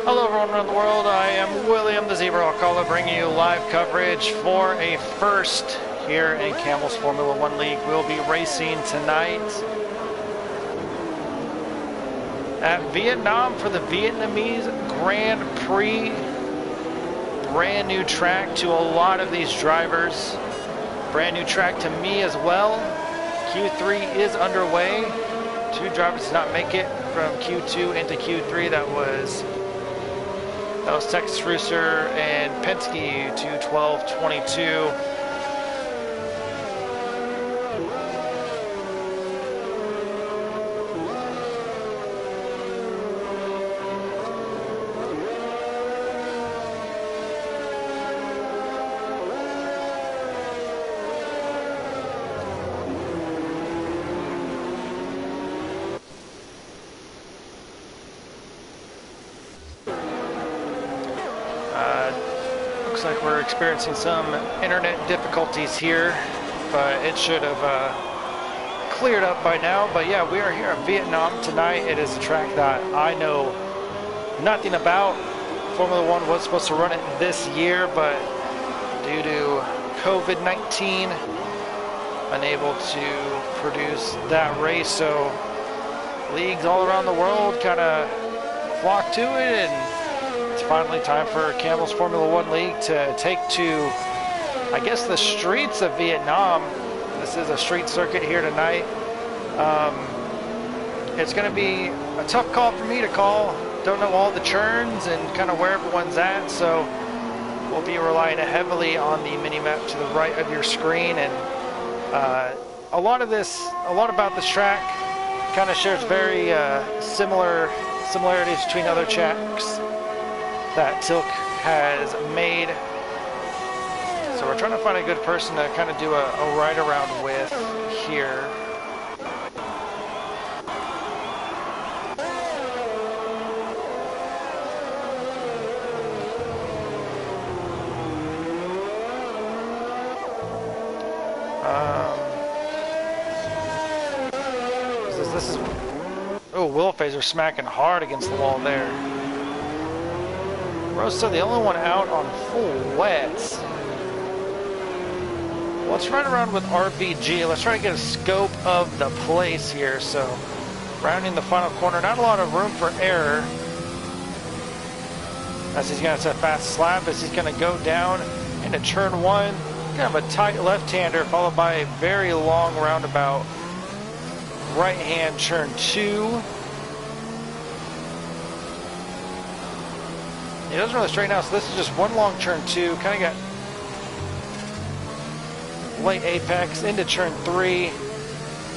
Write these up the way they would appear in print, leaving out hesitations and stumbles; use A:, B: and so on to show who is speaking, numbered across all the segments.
A: Hello everyone around the world, I am William the Zebra Caller, bringing you live coverage for a first here in Camel's Formula One League. We'll be racing tonight at Vietnam for the Vietnamese Grand Prix. Brand new track to a lot of these drivers. Brand new track to me as well. Q3 is underway. Two drivers did not make it from Q2 into Q3. That was Texas Rooster and Penske to 12:22. Looks like we're experiencing some internet difficulties here, but it should have cleared up by now. But yeah, we are here in Vietnam tonight. It is a track that I know nothing about. Formula One was supposed to run it this year, but due to COVID-19, unable to produce that race. So leagues all around the world kind of flocked to it, and it's finally time for Camel's Formula One League to take to, I guess, the streets of Vietnam. This is a street circuit here tonight. It's going to be a tough call for me to call. Don't know all the churns and kind of where everyone's at, so we'll be relying heavily on the mini-map to the right of your screen. And a lot about this track kind of shares very similarities between other tracks that Tilk has made. So we're trying to find a good person to kind of do a ride around with here. This is wheel phaser smacking hard against the wall there. Rosa, the only one out on full wets. Let's ride around with RBG. Let's try to get a scope of the place here. So, rounding the final corner, not a lot of room for error. As he's going to set fast slap, as he's going to go down into turn one. Kind of a tight left-hander, followed by a very long roundabout right-hand turn two. He doesn't really straighten out, so this is just one long turn two. Kind of got late apex into turn three.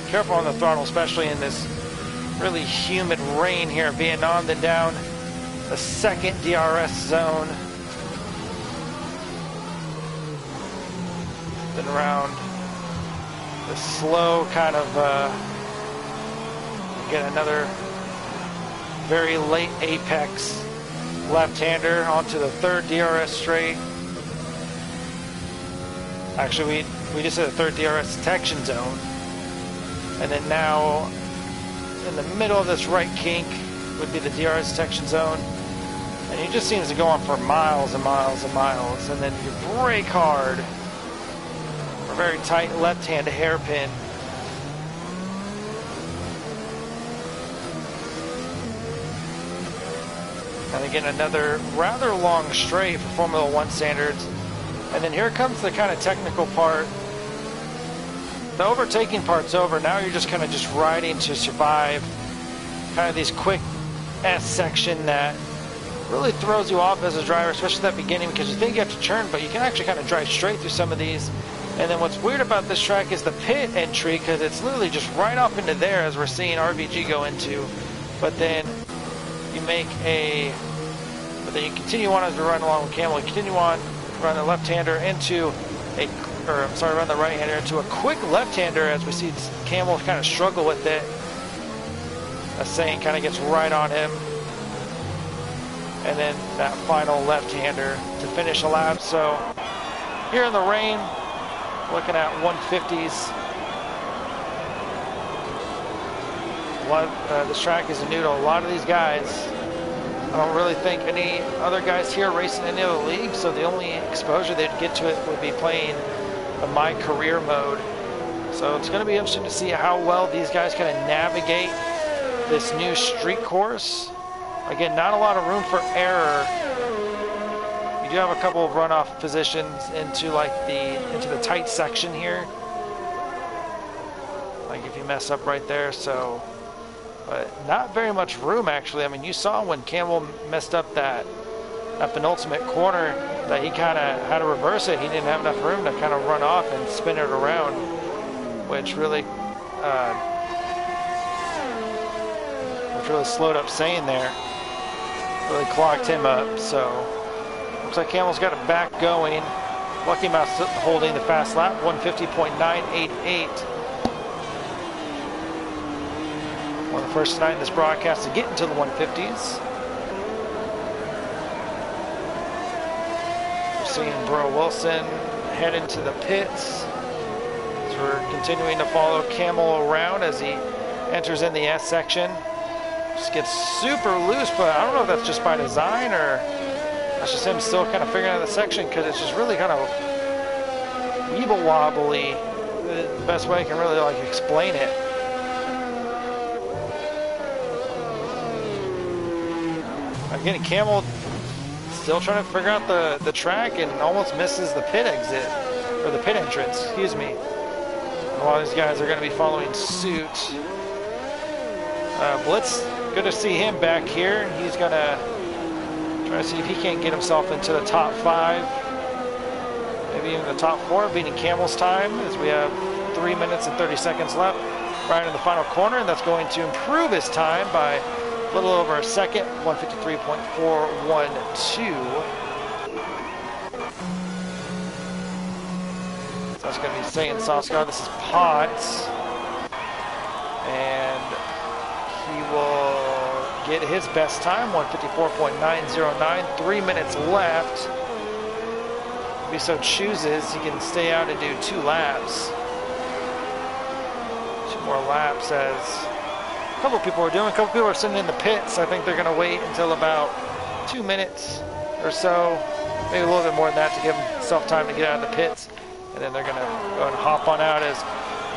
A: Careful on the throttle, especially in this really humid rain here in Vietnam. Then down the second DRS zone. Then around the slow kind of get another very late apex left-hander onto the third DRS straight. Actually, we just hit a third DRS detection zone. And then now, in the middle of this right kink would be the DRS detection zone. And he just seems to go on for miles and miles and miles. And then you brake hard. A very tight left-hand hairpin. And again, another rather long straight for Formula One standards. And then here comes the kind of technical part. The overtaking part's over. Now you're just kind of just riding to survive. Kind of these quick S section that really throws you off as a driver, especially at that beginning, because you think you have to turn, but you can actually kind of drive straight through some of these. And then what's weird about this track is the pit entry, because it's literally just right off into there, as we're seeing RBG go into. But then you make but then you continue on as we run along with Camel. You continue on, run the left-hander into run the right-hander into a quick left-hander, as we see Camel kind of struggle with it. Saint kind of gets right on him. And then that final left-hander to finish a lap. So here in the rain, looking at 150s. This track is new to a lot of these guys. I don't really think any other guys here racing any other league, so the only exposure they'd get to it would be playing the My Career mode. So it's going to be interesting to see how well these guys kind of navigate this new street course. Again, not a lot of room for error. You do have a couple of runoff positions into the tight section here. Like if you mess up right there, so. But not very much room, actually. I mean, you saw when Camel messed up that penultimate corner that he kind of had to reverse it. He didn't have enough room to kind of run off and spin it around, which really slowed up Sane there. Really clogged him up. So looks like Camel's got it back going. Lucky Mouse holding the fast lap, 150.988. One of the first tonight in this broadcast to get into the 150s. We're seeing Bro Wilson head into the pits. So we're continuing to follow Camel around as he enters in the S section. Just gets super loose, but I don't know if that's just by design or that's just him still kind of figuring out the section, because it's just really kind of weeble wobbly. The best way I can really like explain it. Again, Camel still trying to figure out the track and almost misses the pit exit, or the pit entrance, excuse me. A lot of these guys are going to be following suit. Blitz, good to see him back here. He's going to try to see if he can't get himself into the top 5, maybe even the top 4, beating Camel's time, as we have 3 minutes and 30 seconds left right in the final corner, and that's going to improve his time by a little over a second, 153.412. So that's going to be Sane Soscar. This is Potts. And he will get his best time, 154.909. 3 minutes left. If he so chooses, he can stay out and do 2 laps. 2 more laps as a couple of people are doing. A couple of people are sitting in the pits. I think they're going to wait until about 2 minutes or so, maybe a little bit more than that, to give themselves time to get out of the pits. And then they're going to go and hop on out as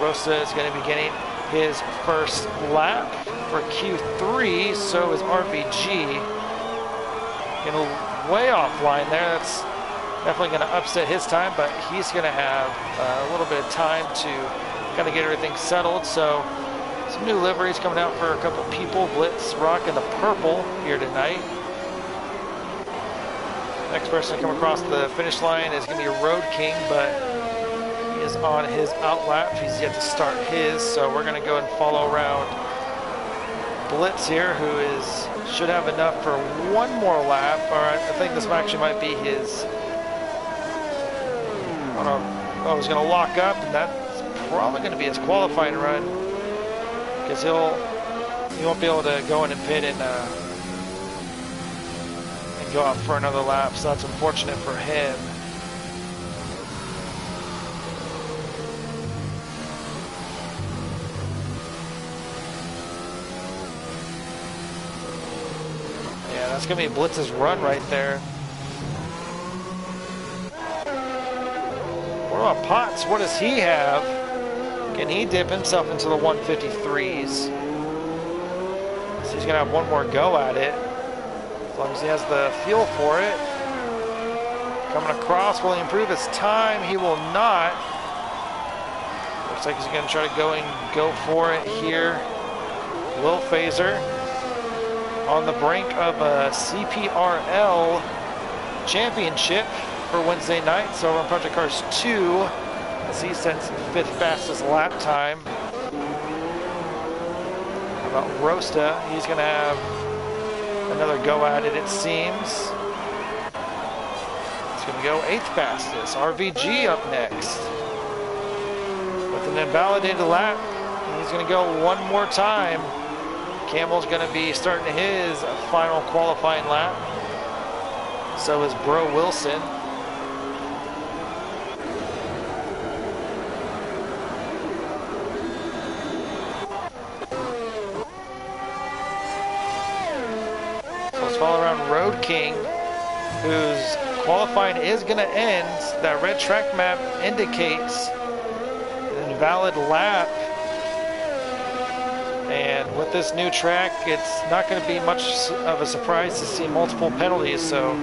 A: Rosa is going to be getting his first lap for Q3. So is RVG. Getting way offline there. That's definitely going to upset his time, but he's going to have a little bit of time to kind of get everything settled. So some new liveries coming out for a couple people. Blitz rocking the purple here tonight. Next person to come across the finish line is going to be a Road King, but he is on his out lap. He's yet to start his, so we're going to go and follow around Blitz here, who should have enough for 1 more lap. All right, I think this actually might be his. Oh, he's going to lock up, and that's probably going to be his qualifying run, because he won't be able to go in and pit and go out for another lap. So that's unfortunate for him. Yeah, that's going to be Blitz's run right there. What about Potts? What does he have? Can he dip himself into the 153s? So he's going to have 1 more go at it, as long as he has the fuel for it. Coming across, will he improve his time? He will not. Looks like he's going to try to go for it here. Will Phaser on the brink of a CPRL championship for Wednesday night. So we're on Project Cars 2, as he sets 5th fastest lap time. How about Rosta? He's going to have another go at it, it seems. He's going to go 8th fastest. RVG up next with an invalidated lap. He's going to go 1 more time. Camel's going to be starting his final qualifying lap. So is Bro Wilson. King, whose qualifying is going to end. That red track map indicates an invalid lap. And with this new track, it's not going to be much of a surprise to see multiple penalties, so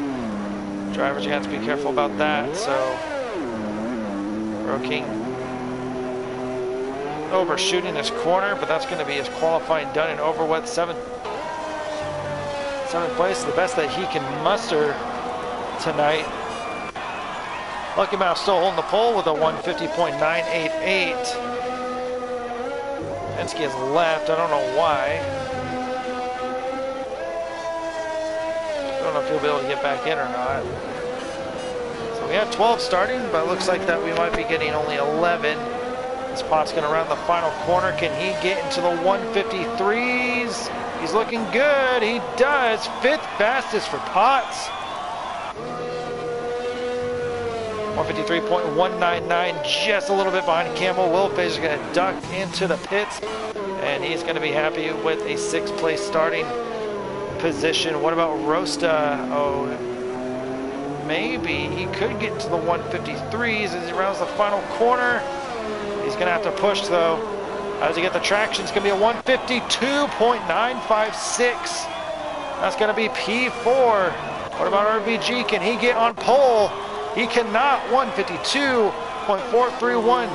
A: drivers are going to have to be careful about that. So Road King overshooting this corner, but that's going to be his qualifying done and over with. Seventh place, the best that he can muster tonight. Lucky Mouse still holding the pole with a 150.988. Penske has left. I don't know why. I don't know if he'll be able to get back in or not. So we had 12 starting, but it looks like that we might be getting only 11. This Pot's going to round the final corner. Can he get into the 153s? He's looking good. He does. Fifth fastest for Potts. 153.199, just a little bit behind Camel. Wilface is going to duck into the pits, and he's going to be happy with a 6th place starting position. What about Rosta? Oh, maybe he could get to the 153s as he rounds the final corner. He's going to have to push, though. How does he get the traction? It's going to be a 152.956. That's going to be P4. What about RVG? Can he get on pole? He cannot. 152.431.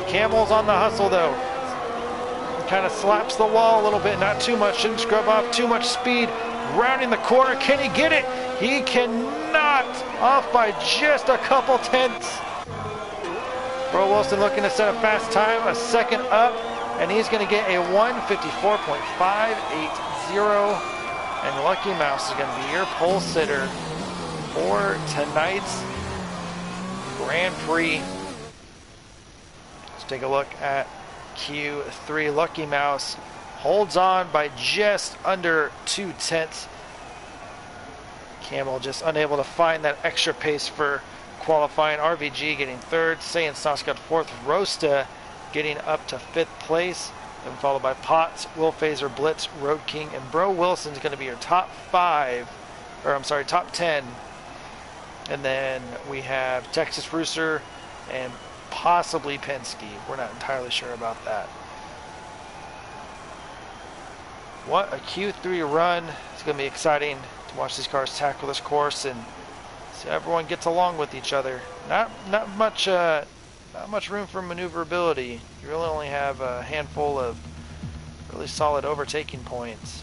A: Camel's on the hustle, though. Kind of slaps the wall a little bit, not too much. Shouldn't scrub off too much speed. Rounding the corner. Can he get it? He cannot. Off by just a couple tenths. Bro Wilson looking to set a fast time, a second up, and he's going to get a 154.580. And Lucky Mouse is going to be your pole sitter for tonight's Grand Prix. Let's take a look at Q3. Lucky Mouse holds on by just under 2 tenths. Camel just unable to find that extra pace for qualifying. RVG getting 3rd. Saiyan Sauce got 4th. Rosta getting up to 5th place. Then followed by Potts, Will Phaser, Blitz, Road King, and Bro Wilson's going to be your top 10. And then we have Texas Rooster and possibly Penske. We're not entirely sure about that. What a Q3 run. It's going to be exciting to watch these cars tackle this course and see everyone gets along with each other. Not much room for maneuverability. You really only have a handful of really solid overtaking points.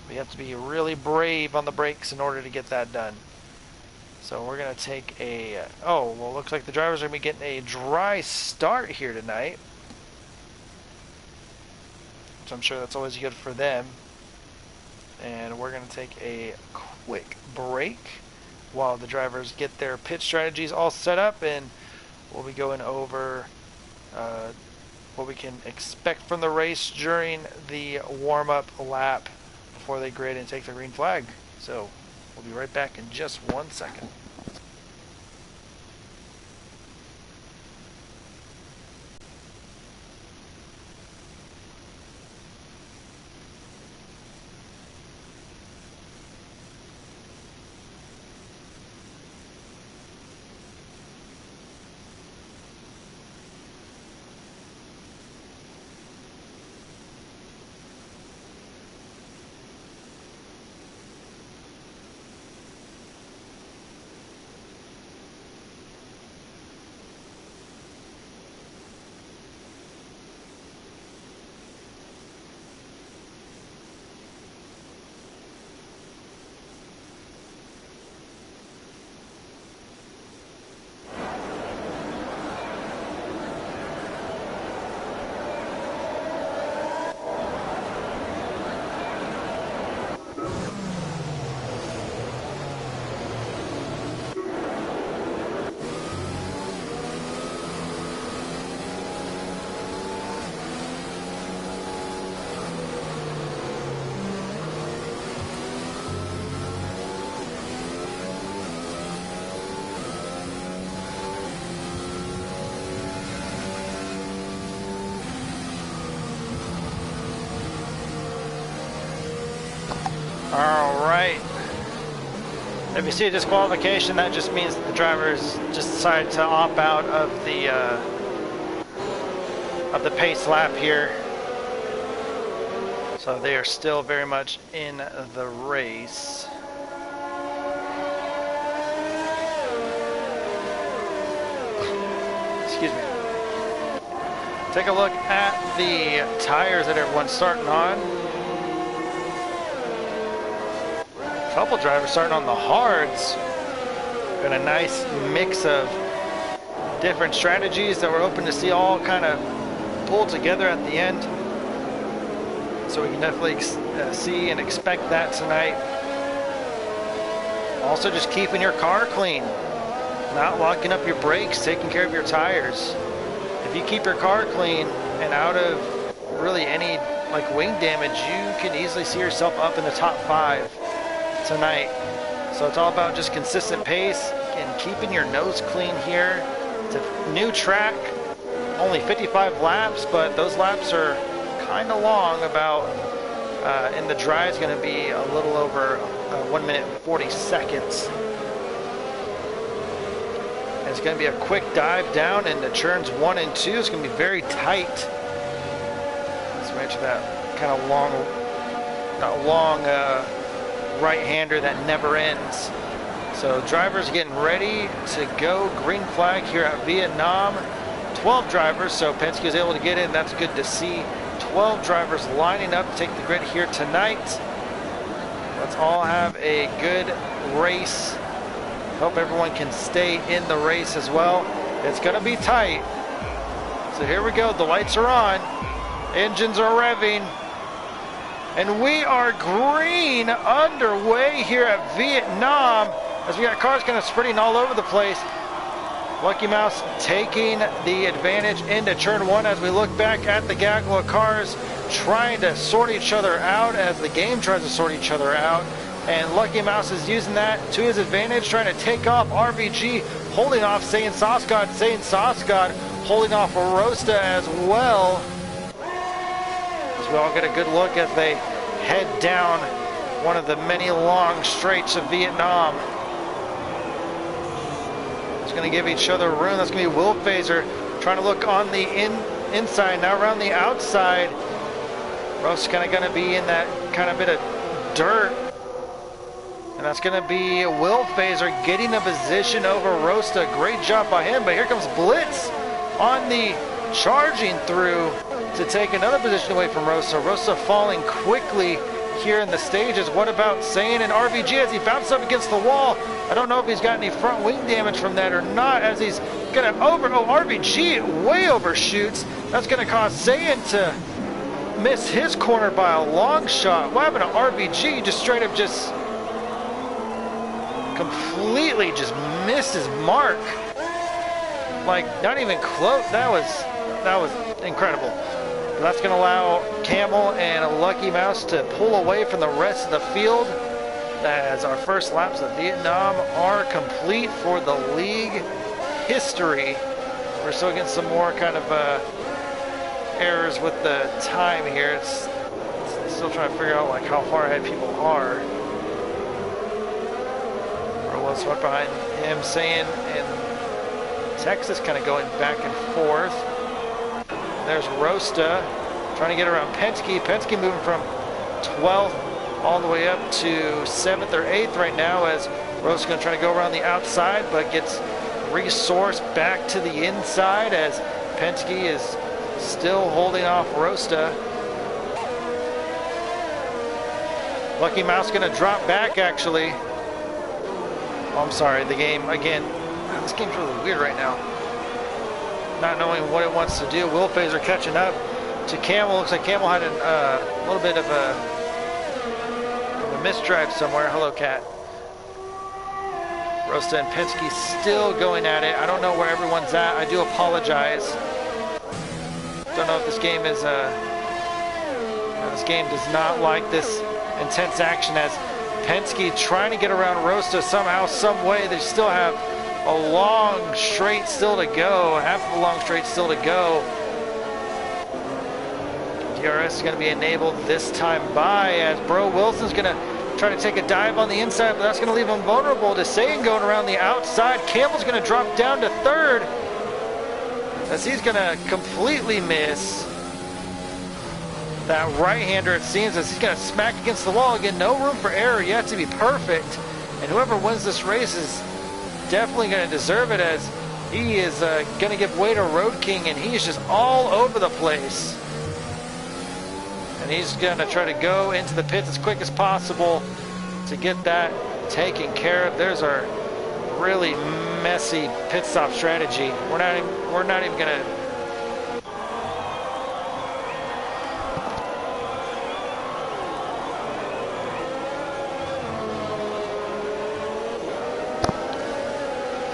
A: But you have to be really brave on the brakes in order to get that done. So we're going to take a... oh, well, looks like the drivers are going to be getting a dry start here tonight. So I'm sure that's always good for them. And we're going to take a quick break while the drivers get their pit strategies all set up, and we'll be going over what we can expect from the race during the warm-up lap before they grid and take the green flag. So we'll be right back in just 1 second. If you see a disqualification, that just means that the drivers just decided to opt out of the pace lap here. So they are still very much in the race. Excuse me. Take a look at the tires that everyone's starting on. A couple drivers starting on the hards. Got a nice mix of different strategies that we're hoping to see all kind of pull together at the end. So we can definitely see and expect that tonight. Also just keeping your car clean. Not locking up your brakes, taking care of your tires. If you keep your car clean and out of really any like wing damage, you can easily see yourself up in the top 5 tonight. So it's all about just consistent pace and keeping your nose clean here. It's a new track, only 55 laps, but those laps are kind of long. About in the dry is going to be a little over 1 minute and 40 seconds. It's going to be a quick dive down into turns 1 and 2. It's going to be very tight. Let's mention that kind of long right-hander that never ends. So drivers getting ready to go. Green flag here at Vietnam. 12 drivers, so Penske is able to get in. That's good to see. 12 drivers lining up to take the grid here tonight. Let's all have a good race. Hope everyone can stay in the race as well. It's going to be tight. So here we go. The lights are on. Engines are revving. And we are green underway here at Vietnam as we got cars kind of spreading all over the place. Lucky Mouse taking the advantage into turn 1 as we look back at the gaggle of cars trying to sort each other out as the game tries to sort each other out. And Lucky Mouse is using that to his advantage, trying to take off RVG, holding off Sane Sosgod holding off Rosta as well. As we all get a good look as they head down one of the many long straights of Vietnam. It's going to give each other room. That's going to be Will Phaser trying to look on the inside, now around the outside. Rosta's kind of going to be in that kind of bit of dirt. And that's going to be Will Phaser getting the position over Rosta. Great job by him, but here comes Blitz on the charging through to take another position away from Rosta. Rosta falling quickly here in the stages. What about Sane and RVG as he bounces up against the wall? I don't know if he's got any front wing damage from that or not, as he's going to RVG way overshoots. That's going to cause Sane to miss his corner by a long shot. What happened to RVG? Just straight up just completely just missed his mark. Like, not even close. That was incredible. But that's going to allow Camel and Lucky Mouse to pull away from the rest of the field as our first laps of Vietnam are complete for the league history. We're still getting some more kind of errors with the time here. It's still trying to figure out like how far ahead people are. Let's walk behind him, Sane and Texas kind of going back and forth. There's Rosta trying to get around Penske. Penske moving from 12th all the way up to 7th or 8th right now, as Rosta's going to try to go around the outside, but gets resourced back to the inside as Penske is still holding off Rosta. Lucky Mouse going to drop back actually. Oh, I'm sorry, the game, again, this game's really weird right now. Not knowing what it wants to do. Will Phaser catching up to Camel. Looks like Camel had a little bit of a misdrive somewhere. Hello, Cat. Rosta and Penske still going at it. I don't know where everyone's at. I do apologize. Don't know if this game is, this game does not like this intense action, as Penske trying to get around Rosta somehow, some way. They still have a long straight still to go, half of a long straight still to go. DRS is going to be enabled this time by, as Bro Wilson's going to Trying to take a dive on the inside, but that's going to leave him vulnerable to Sagan going around the outside. Camel's going to drop down to third as he's going to completely miss that right-hander, it seems, as he's going to smack against the wall. Again, no room for error. You have to be perfect. And whoever wins this race is definitely going to deserve it, as he is going to give way to Road King, and he's just all over the place. And he's going to try to go into the pits as quick as possible to get that taken care of. There's our really messy pit stop strategy. We're not even going to.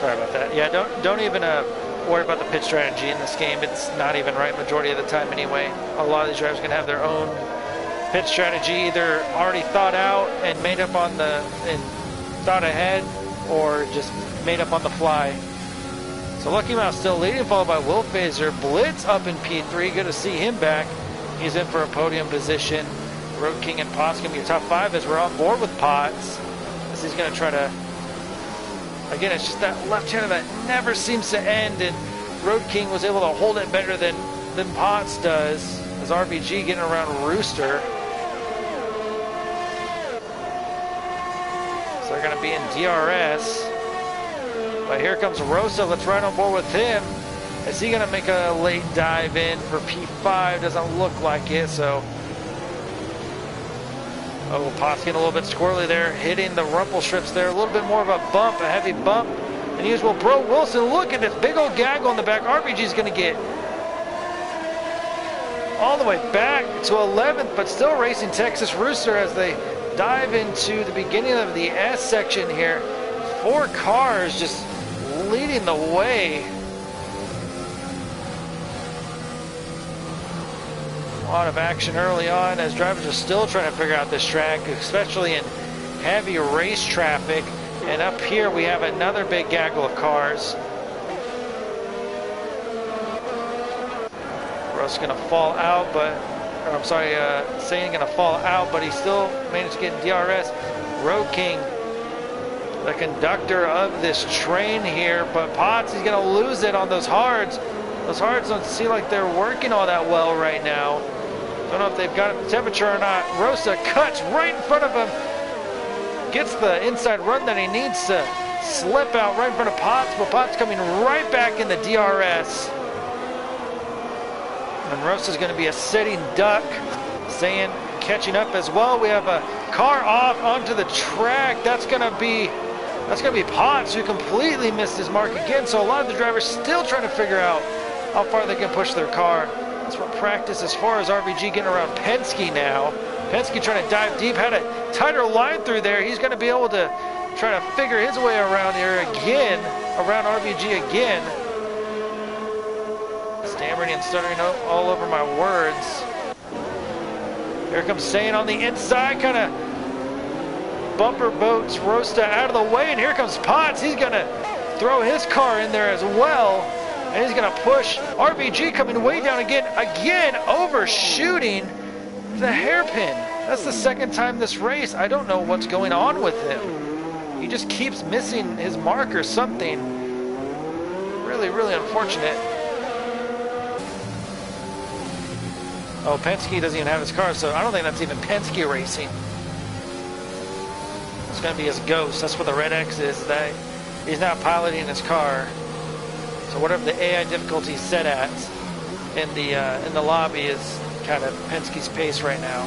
A: Sorry about that. Yeah, don't even worry about the pit strategy in this game. It's not even right majority of the time anyway. A lot of these drivers are going to have their own pit strategy, either already thought out and made up on the and thought ahead, or just made up on the fly. So Lucky Mouse still leading, followed by Will Phaser. Blitz up in P3. Good to see him back. He's in for a podium position. Road King and Potts going to be your top 5 as we're on board with Potts, as he's going to try to. Again, it's just that left-hander that never seems to end, and Road King was able to hold it better than Potts does, as RBG getting around Rooster. So they're going to be in DRS. But here comes Rosa. Let's ride on board with him. Is he going to make a late dive in for P5? Doesn't look like it, so. Oh, Potts getting a little bit squirrely there, hitting the rumple strips there. A little bit more of a bump, a heavy bump. And here's will Bro Wilson. Look at this big old gaggle in the back. RBG's going to get all the way back to 11th, but still racing Texas Rooster as they dive into the beginning of the S section here. 4 cars just leading the way. A lot of action early on as drivers are still trying to figure out this track, especially in heavy race traffic. And up here we have another big gaggle of cars. Russ gonna fall out, but, or I'm sorry, Sagan gonna fall out, but he still managed to get in DRS. Road King, the conductor of this train here, but Potts, he's gonna lose it on those hards. Those hards don't seem like they're working all that well right now. Don't know if they've got the temperature or not. Rosa cuts right in front of him. Gets the inside run that he needs to slip out right in front of Potts, but Potts coming right back in the DRS. And Rosa's going to be a sitting duck. Saying catching up as well. We have a car off onto the track. That's going to be Potts, who completely missed his mark again. So a lot of the drivers still trying to figure out how far they can push their car. That's for practice as far as RBG getting around Penske now. Penske trying to dive deep, had a tighter line through there. He's going to be able to try to figure his way around here again, around RBG again. Stammering and stuttering all over my words. Here comes Sagan on the inside, kind of bumper boats Rosta out of the way, and here comes Potts. He's going to throw his car in there as well. And he's going to push RBG coming way down again, overshooting the hairpin. That's the second time this race. I don't know what's going on with him. He just keeps missing his mark or something. Really, really unfortunate. Oh, Penske doesn't even have his car, so I don't think that's even Penske racing. It's going to be his ghost. That's what the red X is. That he's not piloting his car. So whatever the AI difficulty is set at in the lobby is kind of Penske's pace right now.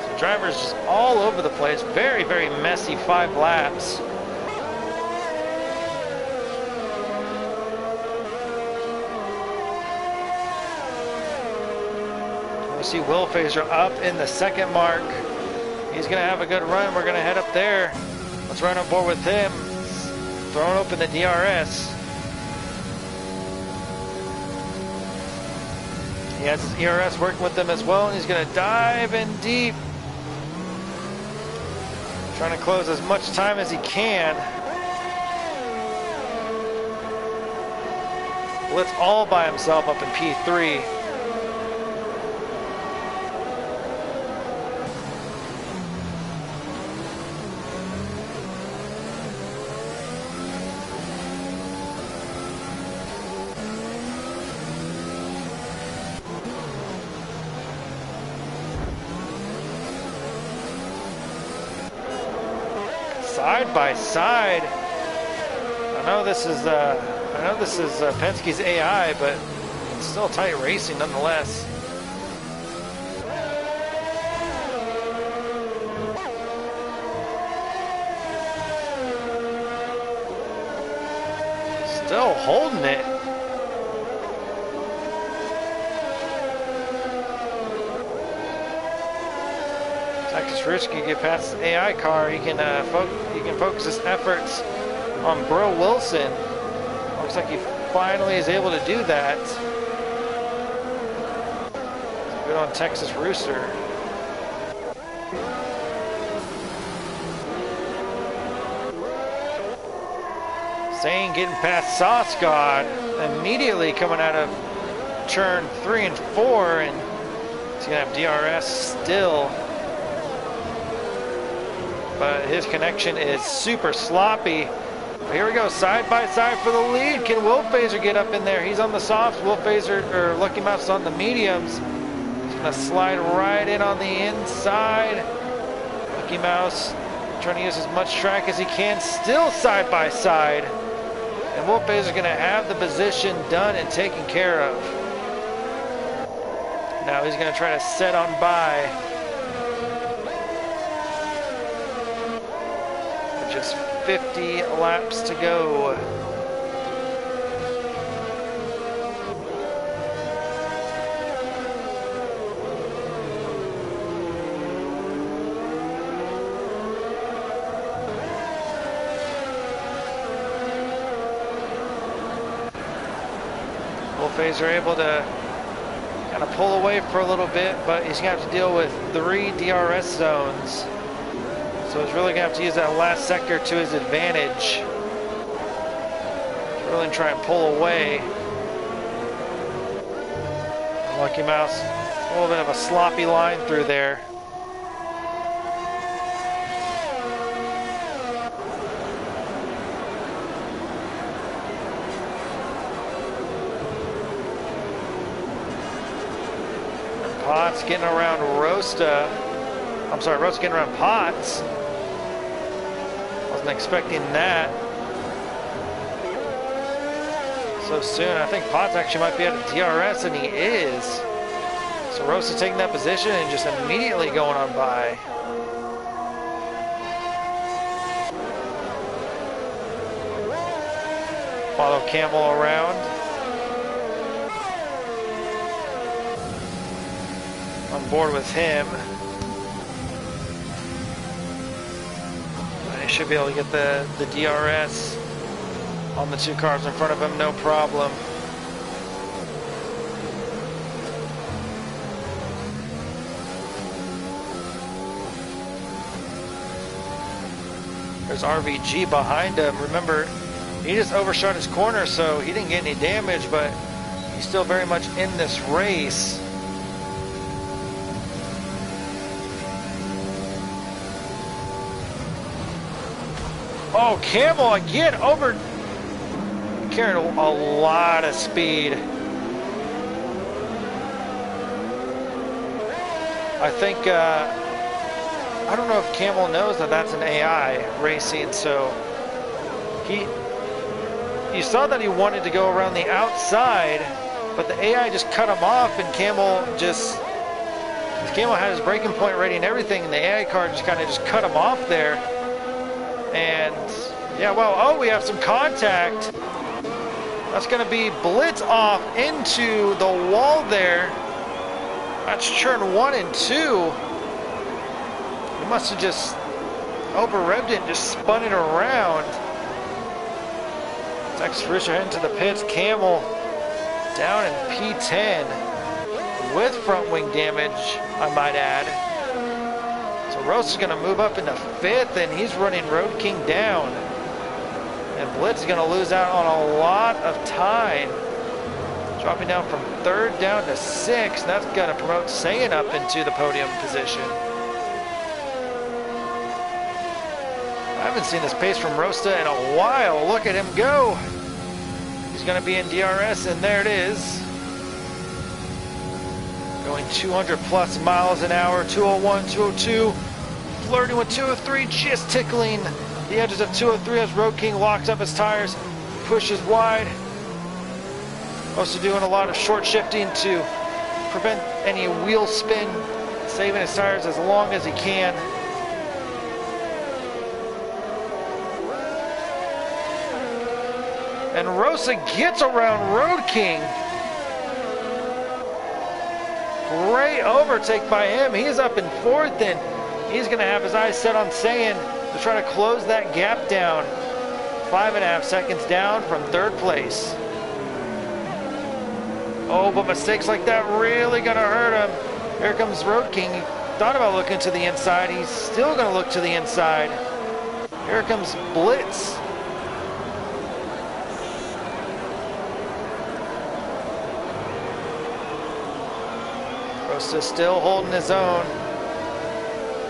A: So drivers just all over the place. Very, very messy 5 laps. See Will Phaser up in the second mark. He's going to have a good run. We're going to head up there. Let's ride on board with him. Throwing open the DRS. He has his ERS working with them as well, and he's going to dive in deep. Trying to close as much time as he can. Blitz all by himself up in P3. Side by side. I know this is Penske's AI, but it's still tight racing nonetheless. Still holding it. Texas Rich can get past his AI car. He can focus his efforts on Bro Wilson. Looks like he finally is able to do that. Good on Texas Rooster. Zane getting past Sauce God immediately coming out of turn 3 and 4, and he's gonna have DRS still. But his connection is super sloppy. Here we go, side by side for the lead. Can Wolfphaser get up in there? He's on the softs. Wolfphaser, or Lucky Mouse, is on the mediums. He's gonna slide right in on the inside. Lucky Mouse trying to use as much track as he can, still side by side. And Wolfphaser gonna have the position done and taken care of. Now he's gonna try to set on by. Just 50 laps to go. Wolfphaser able to kind of pull away for a little bit, but he's going to have to deal with 3 DRS zones. So he's really going to have to use that last sector to his advantage. Really try and pull away. Lucky Mouse, a little bit of a sloppy line through there. And Potts getting around Rosta. I'm sorry, Rosta getting around Potts. Wasn't expecting that so soon. I think Potts actually might be out of DRS, and he is. So Rosa taking that position and just immediately going on by. Follow Camel around. On board with him. He should be able to get the DRS on the 2 cars in front of him, no problem. There's RVG behind him. Remember, he just overshot his corner, so he didn't get any damage, but he's still very much in this race. Oh, Camel again over, carrying a lot of speed. I think, I don't know if Camel knows that that's an AI racing, so you saw that he wanted to go around the outside, but the AI just cut him off, and Camel had his braking point ready and everything, and the AI car just kind of just cut him off there. And yeah, well, oh, we have some contact. That's going to be blitz off into the wall there. That's turn 1 and 2. He must have just over-revved it and just spun it around. Texas Rooster heading to the pits. Camel down in P10 with front wing damage, I might add. So Rose is going to move up into 5th, and he's running Road King down. And Blitz is going to lose out on a lot of time. Dropping down from 3rd down to 6th. That's going to promote Saiyan up into the podium position. I haven't seen this pace from Rosta in a while. Look at him go. He's going to be in DRS, and there it is. Going 200 plus miles an hour, 201, 202. Flirting with 203, just tickling the edges of 203 as Road King locks up his tires, pushes wide. Also doing a lot of short shifting to prevent any wheel spin, saving his tires as long as he can. And Rosa gets around Road King. Great overtake by him. He's up in 4th, and he's going to have his eyes set on Saiyan to try to close that gap down. 5.5 seconds down from 3rd place. Oh, but mistakes like that really going to hurt him. Here comes Road King. He thought about looking to the inside. He's still going to look to the inside. Here comes Blitz. Rosa still holding his own.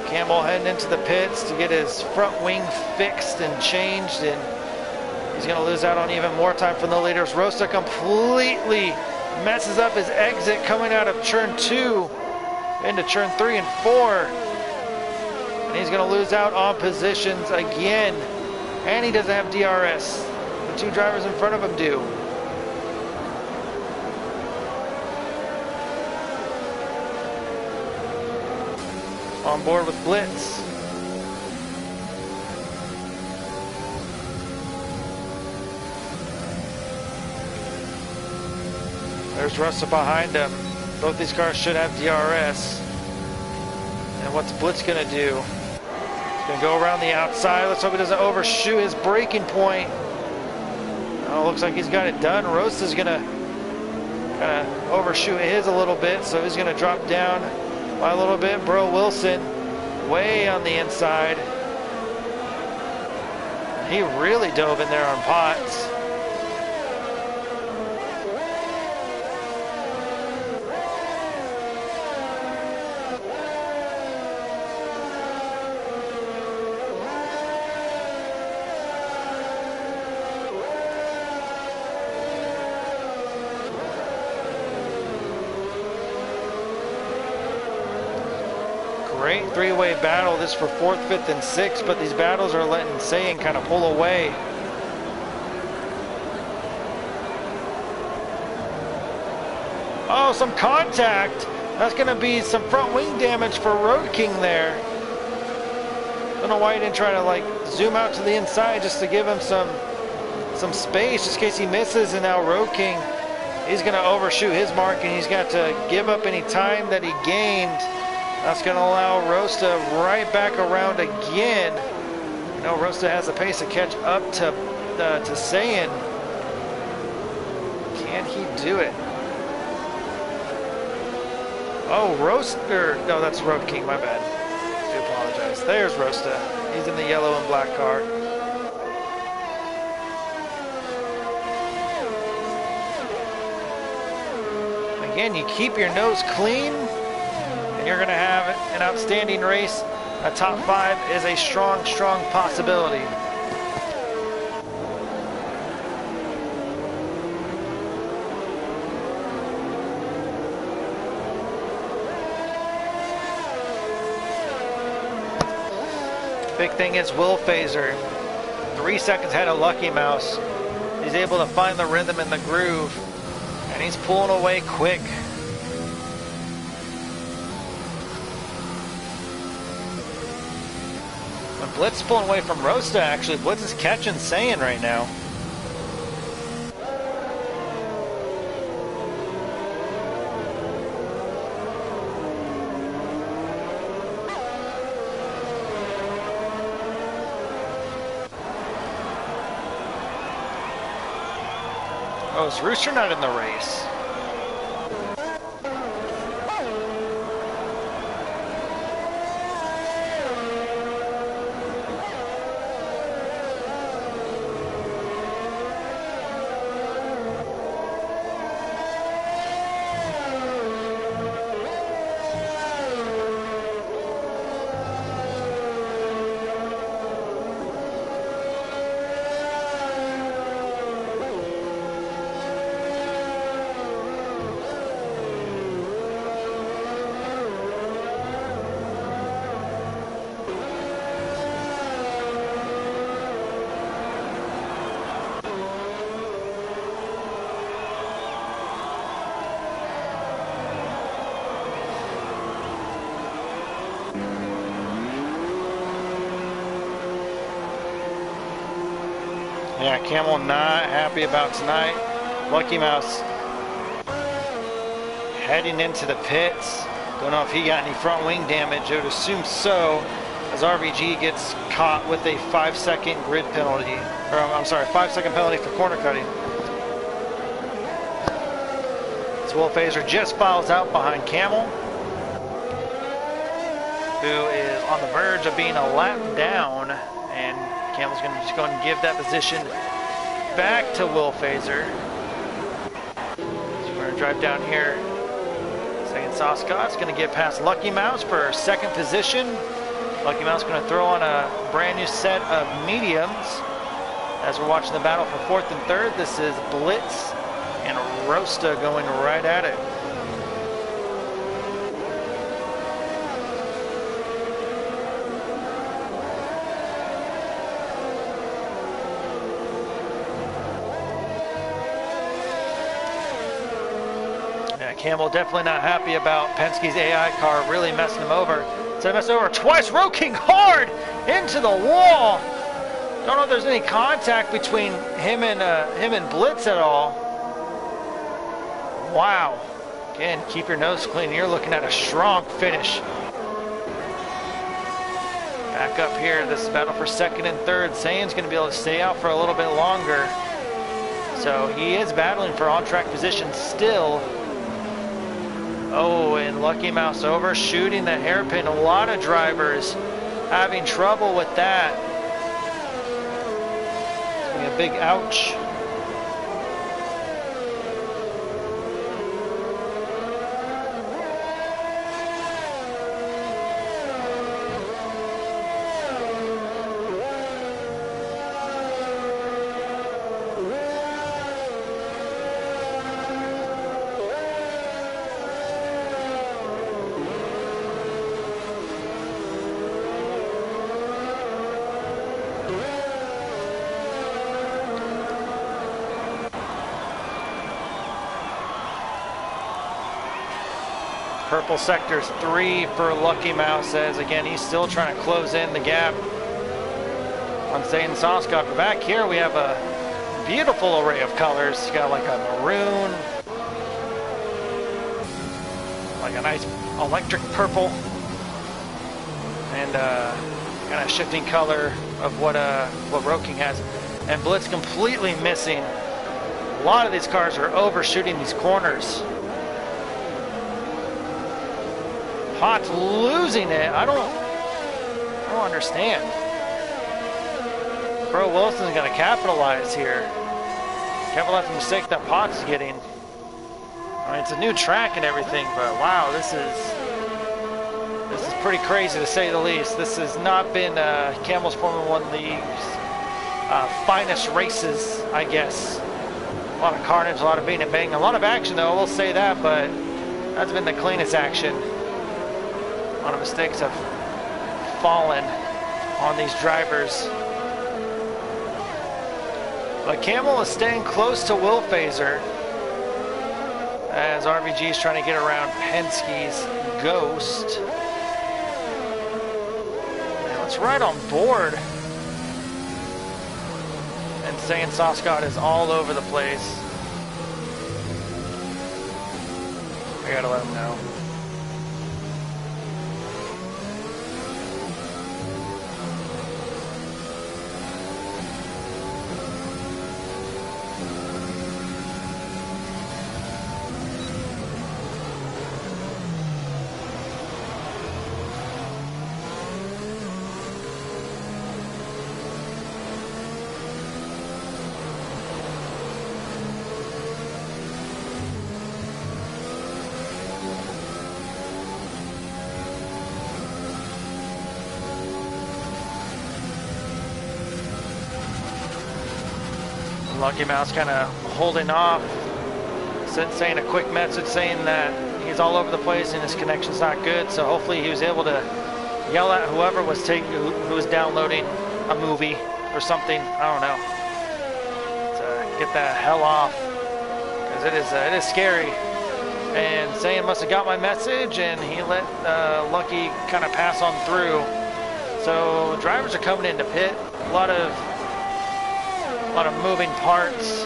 A: Camel heading into the pits to get his front wing fixed and changed, and he's going to lose out on even more time from the leaders. Rosa completely messes up his exit coming out of turn 2 into turn 3 and 4. And he's going to lose out on positions again. And he doesn't have DRS. The 2 drivers in front of him do. On board with Blitz. There's Russell behind him. Both these cars should have DRS. And what's Blitz going to do? He's going to go around the outside. Let's hope he doesn't overshoot his braking point. Oh, looks like he's got it done. Rosa's going to kind of overshoot his a little bit, so he's going to drop down by a little bit. Bro Wilson way on the inside. He really dove in there on Potts. Great 3-way battle. This for 4th, 5th, and 6th, but these battles are letting Saiyan kind of pull away. Oh, some contact. That's going to be some front wing damage for Road King there. Don't know why he didn't try to like zoom out to the inside just to give him some space just in case he misses. And now Road King, he's going to overshoot his mark, and he's got to give up any time that he gained. That's going to allow Rosta right back around again. You know, Rosta has the pace to catch up to Saiyan. Can he do it? Oh, Roaster. No, that's Road King, my bad. I do apologize. There's Rosta. He's in the yellow and black car. Again, you keep your nose clean, and you're going to have an outstanding race. A top 5 is a strong, strong possibility. Big thing is Will Phaser. 3 seconds ahead of Lucky Mouse. He's able to find the rhythm and the groove, and he's pulling away quick. Blitz is pulling away from Rosta, actually. Blitz is catching Saiyan right now. Oh, is Rooster not in the race? Yeah, Camel not happy about tonight. Lucky Mouse heading into the pits. Don't know if he got any front wing damage. I would assume so, as RVG gets caught with a 5-second grid penalty. Or I'm sorry, 5-second penalty for corner cutting. So Will Phaser just files out behind Camel, who is on the verge of being a lap down, and Camel's going to just go and give that position back to Will Phaser. So we're going to drive down here. Second Soscott's going to get past Lucky Mouse for second position. Lucky Mouse going to throw on a brand new set of mediums. As we're watching the battle for fourth and third, this is Blitz and Rosta going right at it. Camel definitely not happy about Penske's AI car really messing him over. So they messed over twice. Road King hard into the wall. Don't know if there's any contact between him and Blitz at all. Wow. Again, keep your nose clean. You're looking at a strong finish. Back up here, this battle for second and third. Sayan's going to be able to stay out for a little bit longer. So he is battling for on-track position still. Oh, and Lucky Mouse overshooting the hairpin. A lot of drivers having trouble with that. It's going to be a big ouch. Purple sector's 3 for Lucky Mouse, as again he's still trying to close in the gap on Satan Soscott. But back here we have a beautiful array of colors. You got like a maroon, like a nice electric purple, and kind of shifting color of what Road King has. And Blitz completely missing. A lot of these cars are overshooting these corners. Pot's losing it. I don't understand. Bro Wilson's gonna capitalize here. Capitalize on the mistake that Pot's getting. I mean, it's a new track and everything, but wow, this is pretty crazy to say the least. This has not been Camel's Formula One League's finest races, I guess. A lot of carnage, a lot of beating and banging, a lot of action though, I will say that, but that's been the cleanest action. A lot of mistakes have fallen on these drivers. But Camel is staying close to Will Phaser as RVG is trying to get around Penske's Ghost. Now it's right on board. And saying Soscott is all over the place. I gotta let him know. Lucky Mouse kind of holding off, saying a quick message saying that he's all over the place and his connection's not good. So hopefully he was able to yell at whoever was who was downloading a movie or something. I don't know. To get the hell off, because it is scary. And Zayn must have got my message, and he let Lucky kind of pass on through. So drivers are coming into pit. A lot of A lot of moving parts.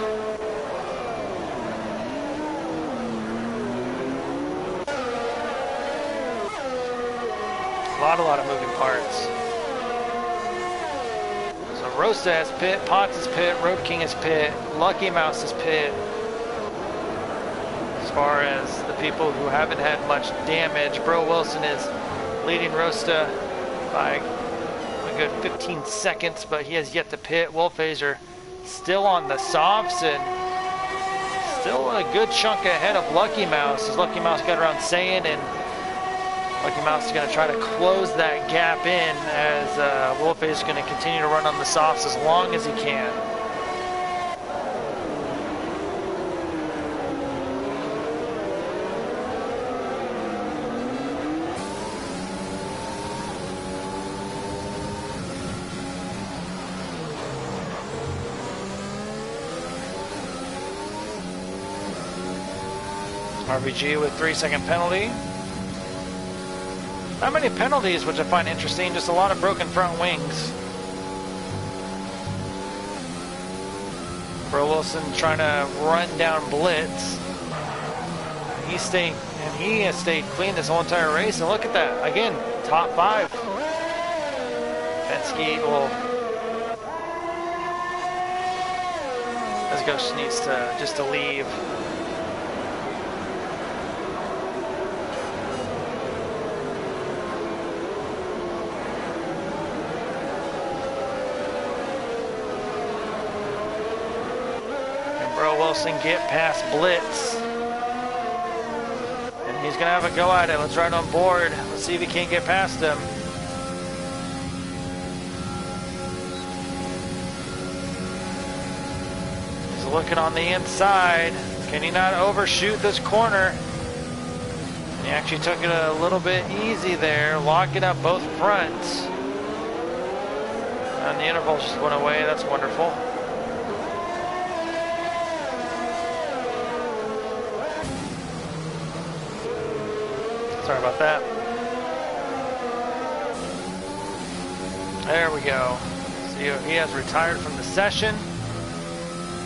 A: A lot of moving parts. So Rosta has pit, Potts is pit, Road King is pit, Lucky Mouse is pit. As far as the people who haven't had much damage, Bro Wilson is leading Rosta by a good 15 seconds, but he has yet to pit. Wolfazer still on the softs and still a good chunk ahead of Lucky Mouse, as Lucky Mouse got around Saiyan, and Lucky Mouse is going to try to close that gap in as Wolfazer is going to continue to run on the softs as long as he can. RBG with 3-second penalty. Not many penalties, which I find interesting, just a lot of broken front wings. Bro Wilson trying to run down Blitz. He has stayed clean this whole entire race, and look at that. Again, top 5. Penske will... This Ghost needs to just to leave. Wilson get past Blitz, and he's gonna have a go at it. Let's ride on board. Let's see if he can't get past him. He's looking on the inside. Can he not overshoot this corner? He actually took it a little bit easy there, locking up both fronts. And the intervals just went away. That's wonderful. Sorry about that. There we go. See, he has retired from the session.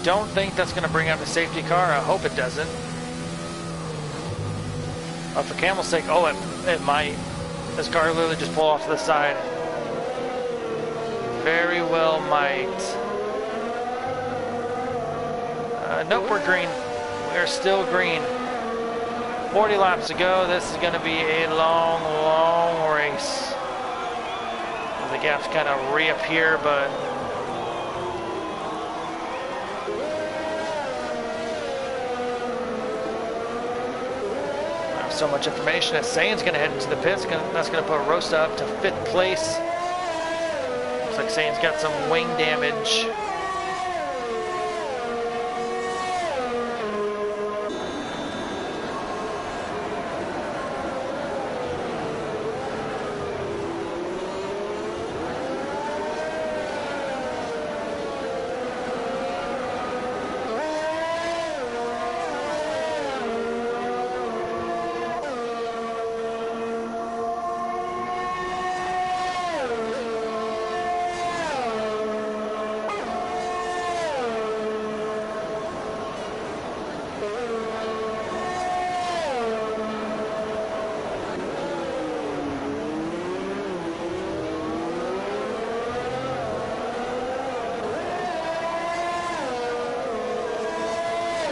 A: Don't think that's going to bring up the safety car. I hope it doesn't. But for Camel's sake, oh, it might. This car literally just pulled off to the side. Very well might. Nope, we're green. We're still green. 40 laps to go. This is going to be a long, long race. The gaps kind of reappear, but I have so much information that Sain's going to head into the pits. That's going to put Rosta up to 5th place. Looks like Sain's got some wing damage.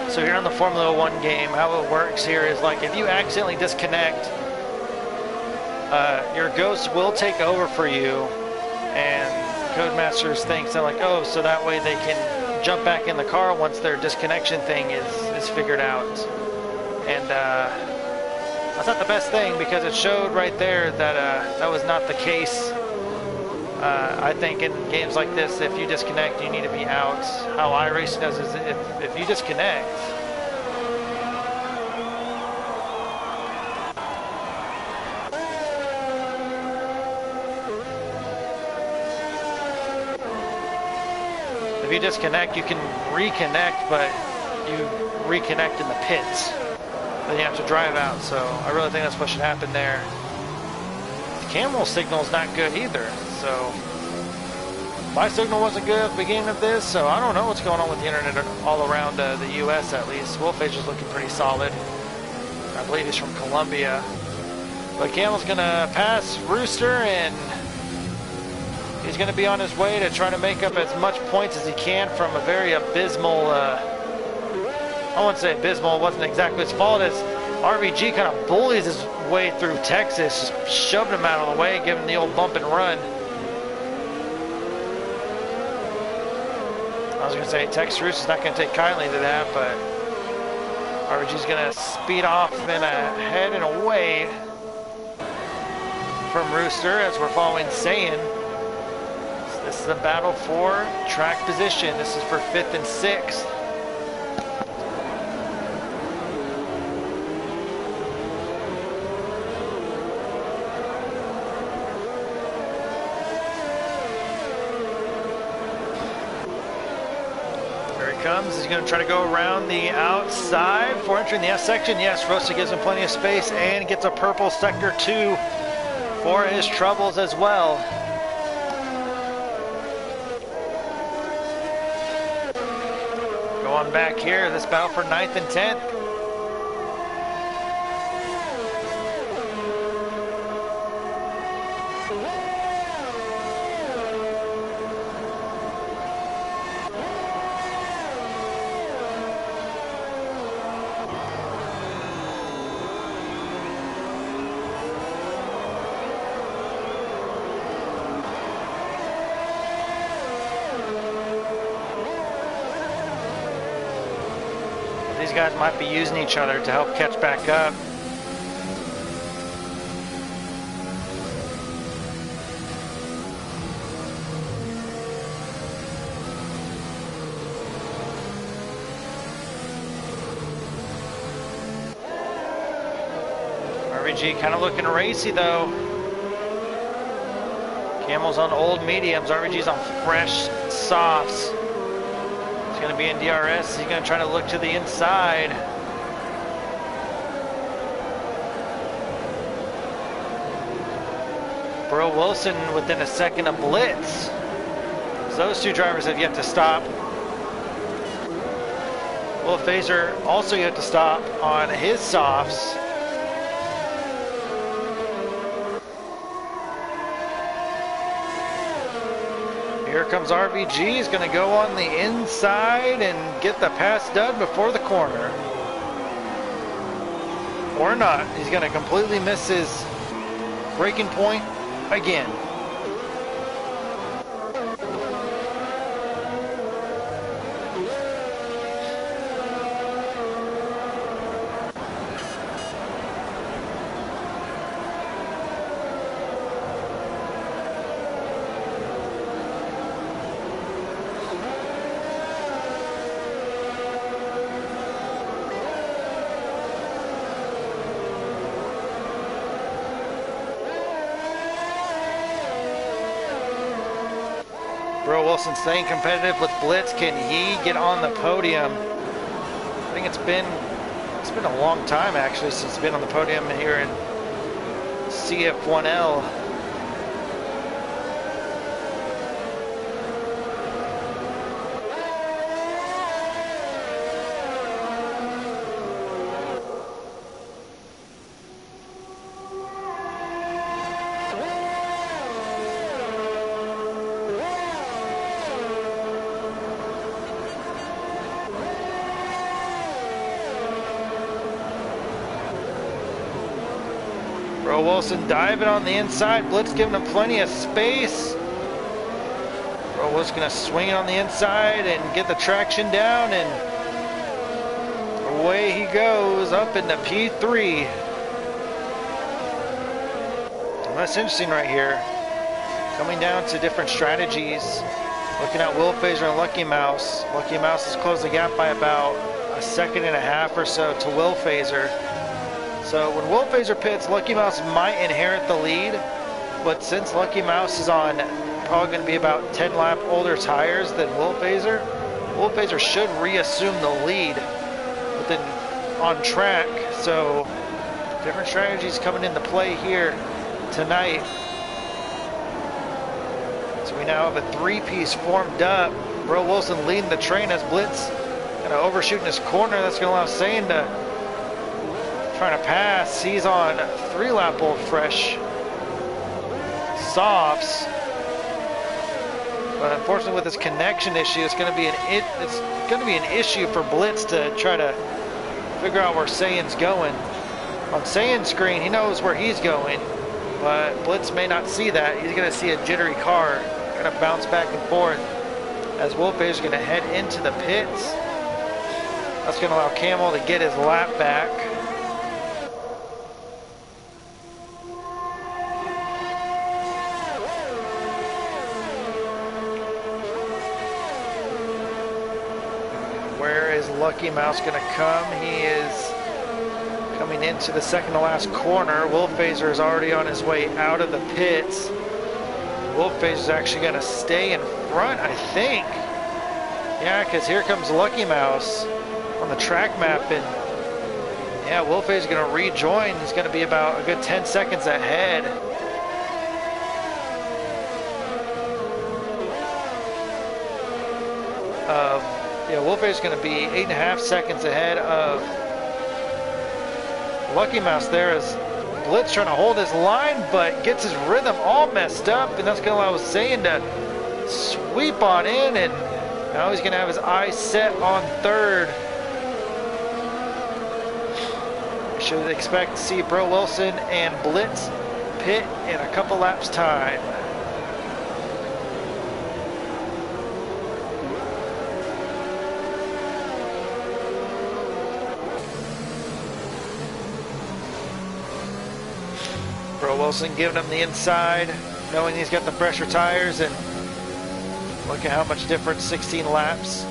A: So here on the Formula One game, how it works here is like if you accidentally disconnect, your ghost will take over for you, and Codemasters thinks they're like, oh, so that way they can jump back in the car once their disconnection thing is figured out. And that's not the best thing, because it showed right there that that was not the case. I think in games like this, if you disconnect, you need to be out. How iRacing does is if you disconnect, you can reconnect, but you reconnect in the pits. Then you have to drive out. So I really think that's what should happen there. The Camel signal is not good either. So My signal wasn't good at the beginning of this, so I don't know what's going on with the internet all around the U.S. at least. Wolfage is looking pretty solid. I believe he's from Colombia. But Camel's going to pass Rooster, and he's going to be on his way to try to make up as much points as he can from a very abysmal, I wouldn't say abysmal, it wasn't exactly his fault, as RVG kind of bullies his way through Texas, just shoved him out of the way, giving him the old bump and run. I was going to say, Texas Rooster's not going to take kindly to that, but RVG's going to speed off and ahead and away from Rooster as we're following Saiyan. So this is a battle for track position. This is for 5th and 6th. Comes. He's going to try to go around the outside before entering the S section. Yes, Rosa gives him plenty of space and gets a purple sector 2 for his troubles as well. Go on back here, this battle for 9th and 10th. These guys might be using each other to help catch back up. RVG kind of looking racy though. Camel's on old mediums, RVG's on fresh softs. Going to be in DRS. He's going to try to look to the inside. Bro Wilson within a second of blitz. So those two drivers have yet to stop. Will Phaser also yet to stop on his softs. Here comes RVG. He's going to go on the inside and get the pass done before the corner. Or not. He's going to completely miss his braking point again. Bro Wilson staying competitive with blitz. Can he get on the podium? I think it's been a long time actually since he's been on the podium here in CF1L. Wilson diving on the inside. Blitz giving him plenty of space. Bro Wilson gonna swing it on the inside and get the traction down, and away he goes up into P3. And that's interesting right here. Coming down to different strategies. Looking at Will Phaser and Lucky Mouse. Lucky Mouse has closed the gap by about a second and a half or so to Will Phaser. So when Will Phaser pits, Lucky Mouse might inherit the lead, but since Lucky Mouse is on probably going to be about 10 lap older tires than Will Phaser should reassume the lead within on track. So different strategies coming into play here tonight. So we now have a three-piece formed up. Bro Wilson leading the train as Blitz kind of overshooting his corner. That's going to allow Sayin to trying to pass. He's on 3-lap old fresh softs. But unfortunately, with this connection issue, it's going to be an issue for Blitz to try to figure out where Sayin's going. On Sayin's screen, he knows where he's going, but Blitz may not see that. He's going to see a jittery car kind of bounce back and forth as Wolfpace is going to head into the pits. That's going to allow Camel to get his lap back. Where is Lucky Mouse going to come? He is coming into the second to last corner. Wolfphaser is already on his way out of the pits. Wolfphaser is actually going to stay in front, I think. Yeah, because here comes Lucky Mouse on the track map, and yeah, Wolfphaser is going to rejoin. He's going to be about a good 10 seconds ahead. Yeah, Wolfphaser is going to be 8.5 seconds ahead of Lucky Mouse there as Blitz trying to hold his line, but gets his rhythm all messed up, and that's going to allow Sayin to sweep on in, and now he's going to have his eyes set on third. We should expect to see Bro Wilson and Blitz pit in a couple laps time. Bro Wilson giving him the inside, knowing he's got the pressure tires, and look at how much difference 16 laps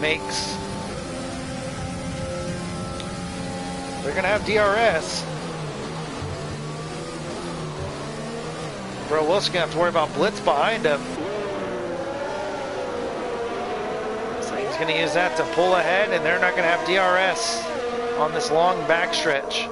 A: makes. They're going to have DRS. Bro Wilson's going to have to worry about Blitz behind him. So he's going to use that to pull ahead, and they're not going to have DRS on this long backstretch.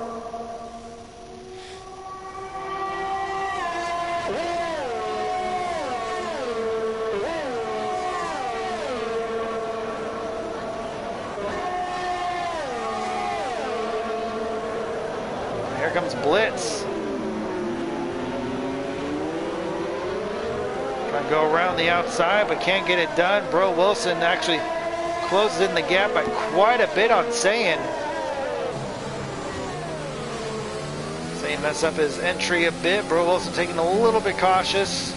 A: Here comes Blitz. Trying to go around the outside, but can't get it done. Bro Wilson actually closes in the gap by quite a bit on Sayin. Sayin messed up his entry a bit. Bro Wilson taking a little bit cautious.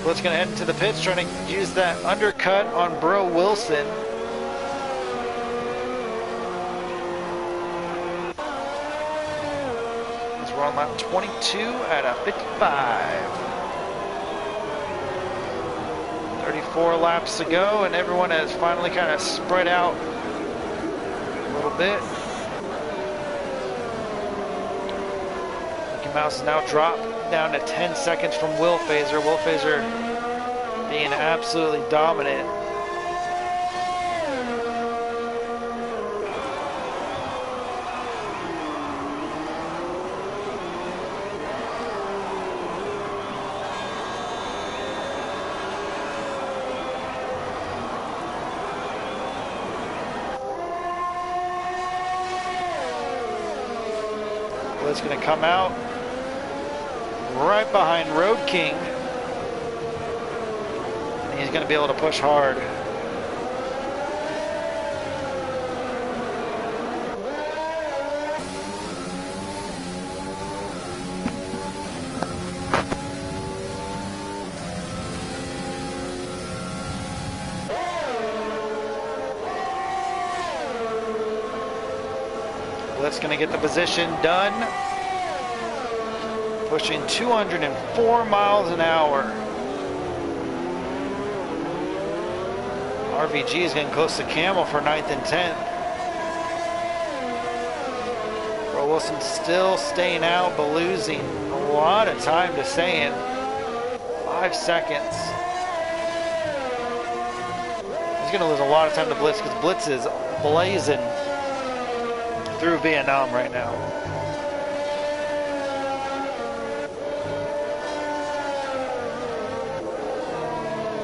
A: Blitz going to head into the pits, trying to use that undercut on Bro Wilson. As we're on lap 22 out of 55. 34 laps to go, and everyone has finally kind of spread out a little bit. Mickey Mouse is now dropped down to 10 seconds from Wolfphaser. Wolfphaser being absolutely dominant. Blitz going to come out right behind Road King. And he's going to be able to push hard. Blitz going to get the position done. Pushing 204 miles an hour. RVG is getting close to Camel for 9th and 10th. Bro Wilson still staying out, but losing a lot of time to Sayin. 5 seconds. He's going to lose a lot of time to Blitz because Blitz is blazing through Vietnam right now.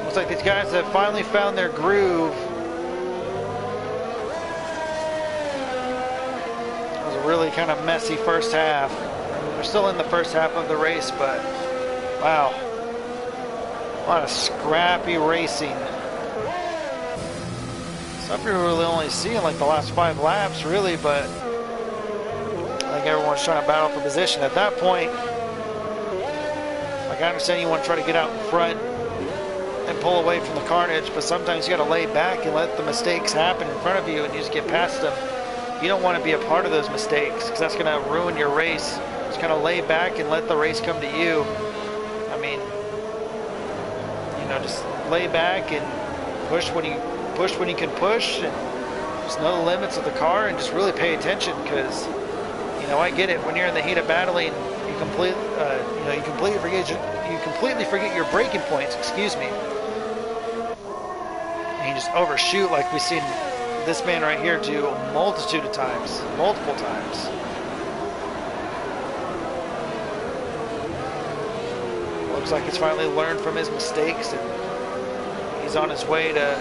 A: Looks like these guys have finally found their groove. It was a really kind of messy first half. We're still in the first half of the race, but wow, a lot of scrappy racing. Stuff you're really only seeing like the last 5 laps, really, but I think everyone's trying to battle for position. At that point, like I understand you want to try to get out in front and pull away from the carnage, but sometimes you got to lay back and let the mistakes happen in front of you and you just get past them. You don't want to be a part of those mistakes because that's going to ruin your race. Just kind of lay back and let the race come to you. I mean, you know, just lay back and push when you can push, and just know the limits of the car and just really pay attention because, you know, I get it. When you're in the heat of battling, you completely forget your braking points. Excuse me. And you just overshoot like we've seen this man right here do a multitude of times, multiple times. Looks like he's finally learned from his mistakes and he's on his way to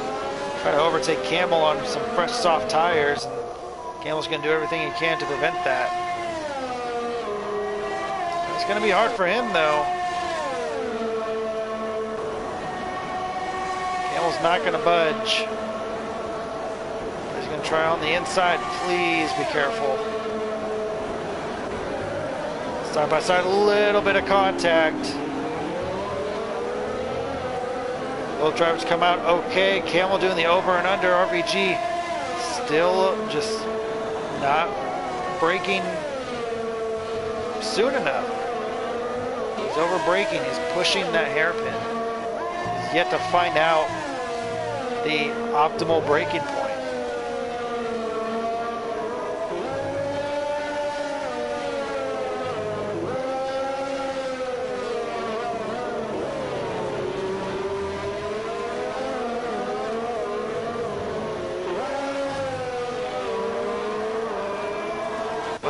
A: try to overtake Camel on some fresh soft tires. And Camel's going to do everything he can to prevent that. It's going to be hard for him though. Camel's not going to budge. He's going to try on the inside. Please be careful. Side by side, a little bit of contact. Both drivers come out okay. Camel doing the over and under. RVG still just not braking soon enough. He's over braking. He's pushing that hairpin. He's yet to find out the optimal braking point.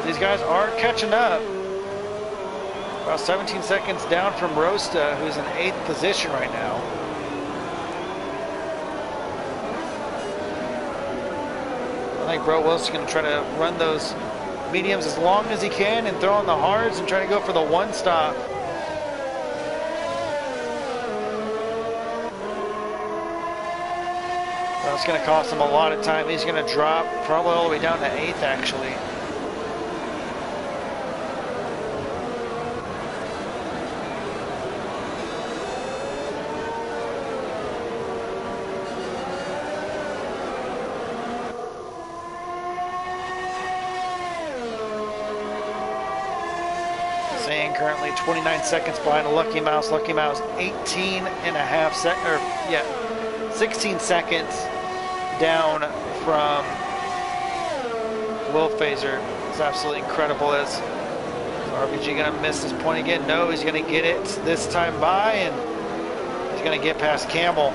A: These guys are catching up. About 17 seconds down from Rosta, who's in 8th position right now. I think Bro Wilson's going to try to run those mediums as long as he can and throw on the hards and try to go for the one stop. That's going to cost him a lot of time. He's going to drop probably all the way down to 8th actually. Currently 29 seconds behind a Lucky Mouse. Lucky Mouse 16 seconds down from Will Phaser. It's absolutely incredible. Is RBG gonna miss this point again? No, he's gonna get it this time by, and he's gonna get past Camel.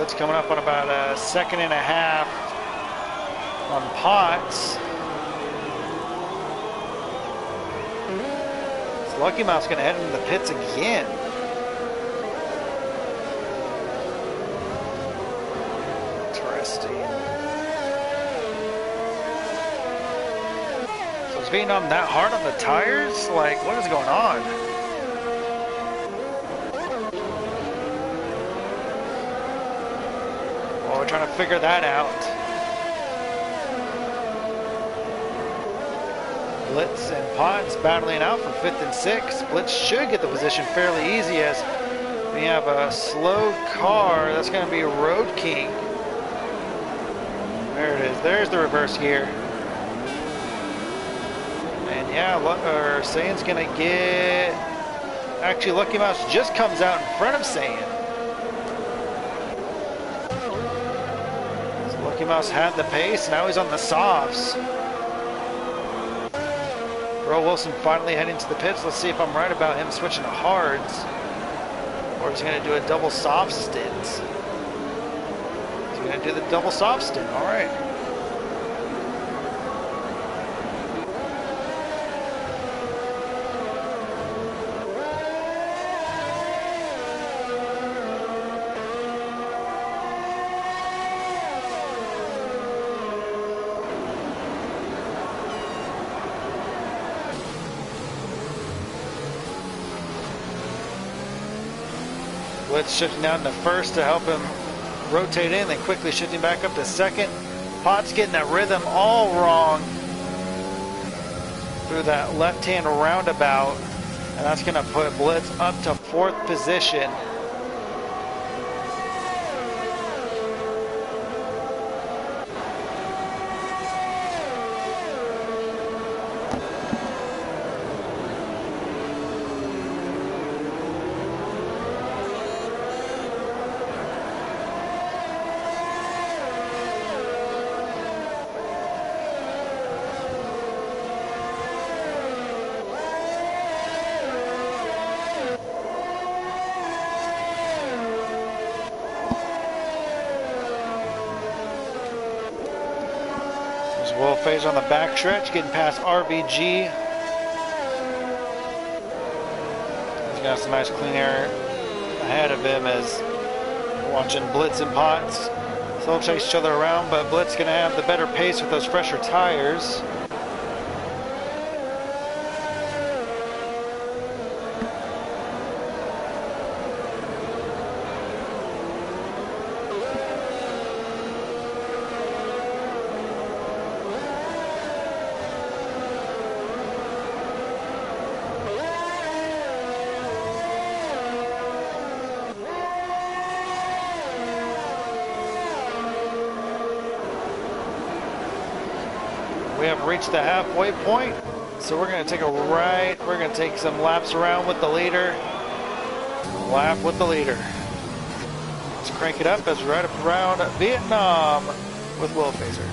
A: It's coming up on about a second and a half on Potts. So Lucky Mouse going to head into the pits again. Interesting. So it's being on that hard on the tires? Like, what is going on? We're trying to figure that out. Blitz and Potts battling out for 5th and 6th. Blitz should get the position fairly easy as we have a slow car. That's going to be Road King. There it is. There's the reverse gear. And yeah, Saiyin's going to get... Actually, Lucky Mouse just comes out in front of Saiyin. So Lucky Mouse had the pace. Now he's on the softs. Earl Wilson finally heading to the pits. Let's see if I'm right about him switching to hards. Or is he going to do a double soft stint? He's going to do the double soft stint. All right. Blitz shifting down to first to help him rotate in, then quickly shifting back up to second. Potts getting that rhythm all wrong through that left-hand roundabout, and that's going to put Blitz up to 4th position. Will phase on the back stretch, getting past RVG. He's got some nice clean air ahead of him as watching Blitz and Potts. They'll chase each other around, but Blitz going to have the better pace with those fresher tires. We have reached the halfway point, so we're going to take a right. We're going to take some laps around with the leader. Lap with the leader. Let's crank it up as we ride up around Vietnam with Will Phaser.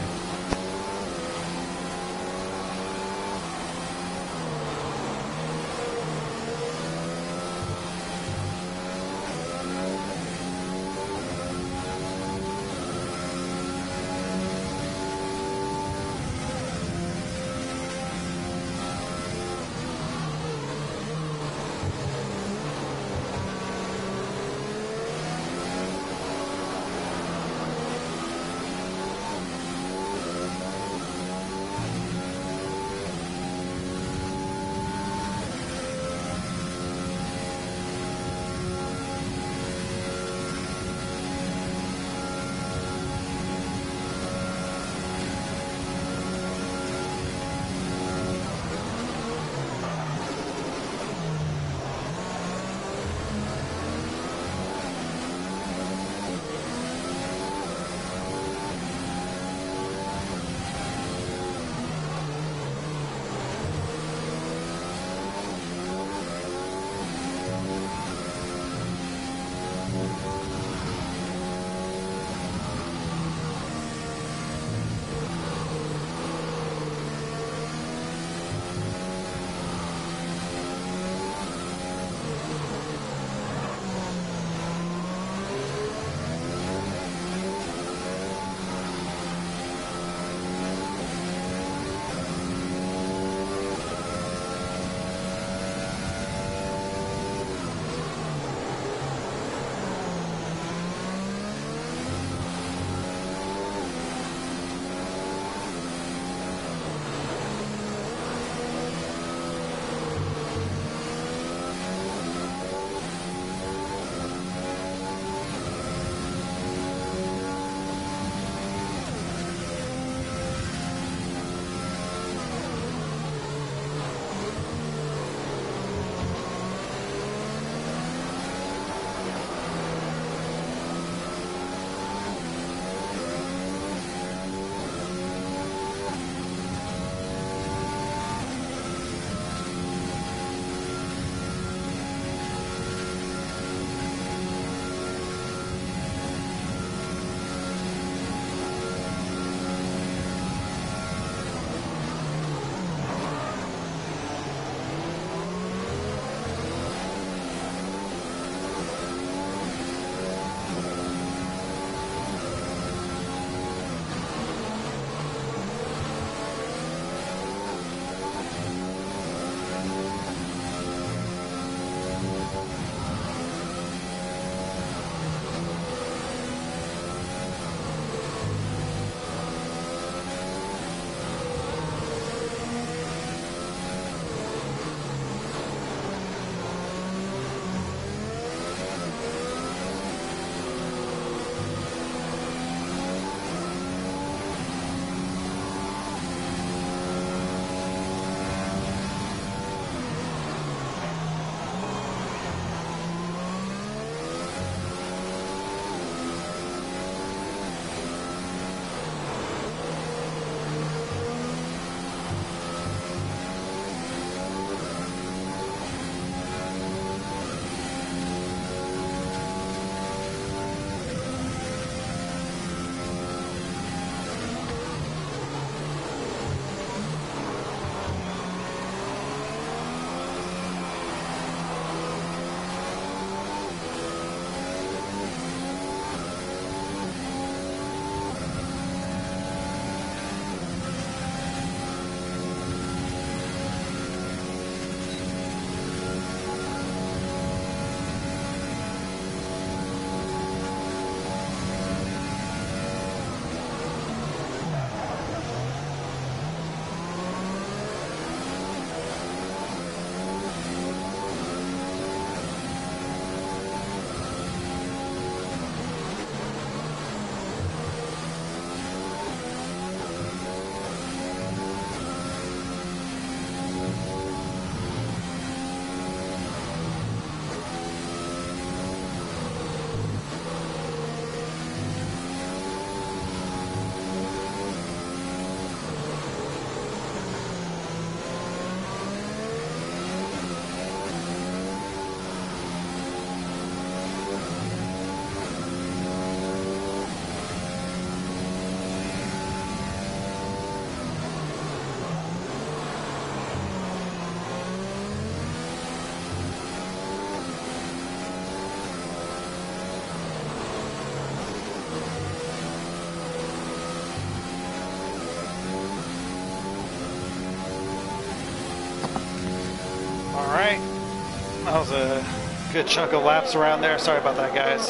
A: That was a good chunk of laps around there. Sorry about that, guys.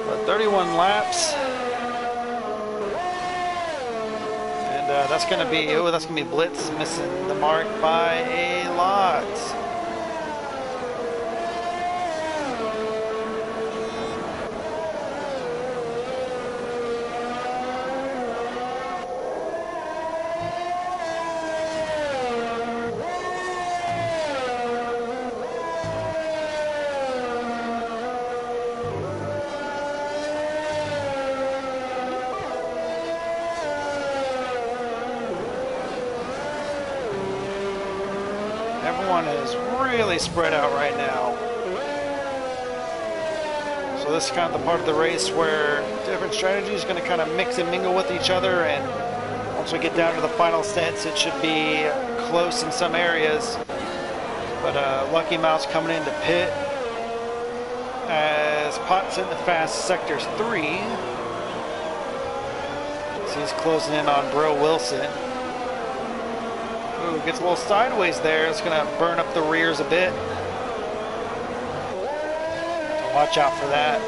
A: But 31 laps. And that's going to be, oh, that's going to be Blitz missing the mark by a lot. Everyone is really spread out right now. So this is kind of the part of the race where different strategies are going to kind of mix and mingle with each other, and once we get down to the final stance, it should be close in some areas. But Lucky Mouse coming into pit as Pot's in the fast sector 3. So he's closing in on Bro Wilson. Ooh, gets a little sideways there. It's going to burn up the rears a bit. So watch out for that.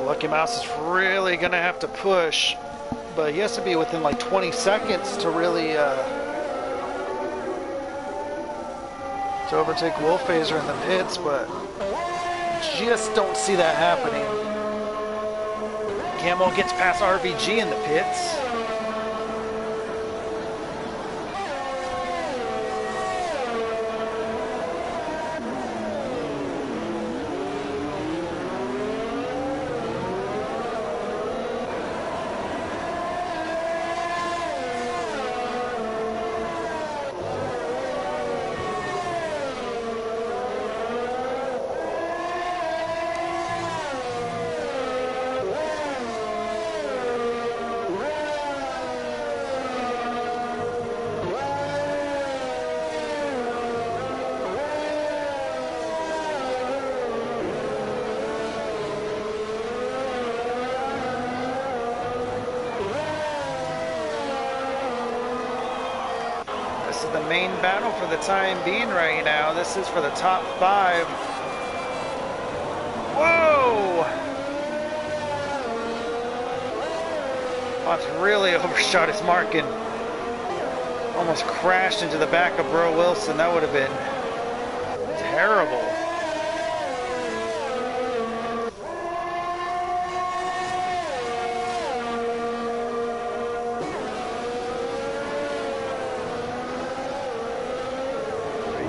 A: Lucky Mouse is really going to have to push, but he has to be within like 20 seconds to really to overtake Wolfphaser in the pits, but just don't see that happening. Camel gets past RVG in the pits. This is the main battle for the time being right now. This is for the top 5. Whoa! Potts really overshot his mark and almost crashed into the back of Bro Wilson. That would have been terrible.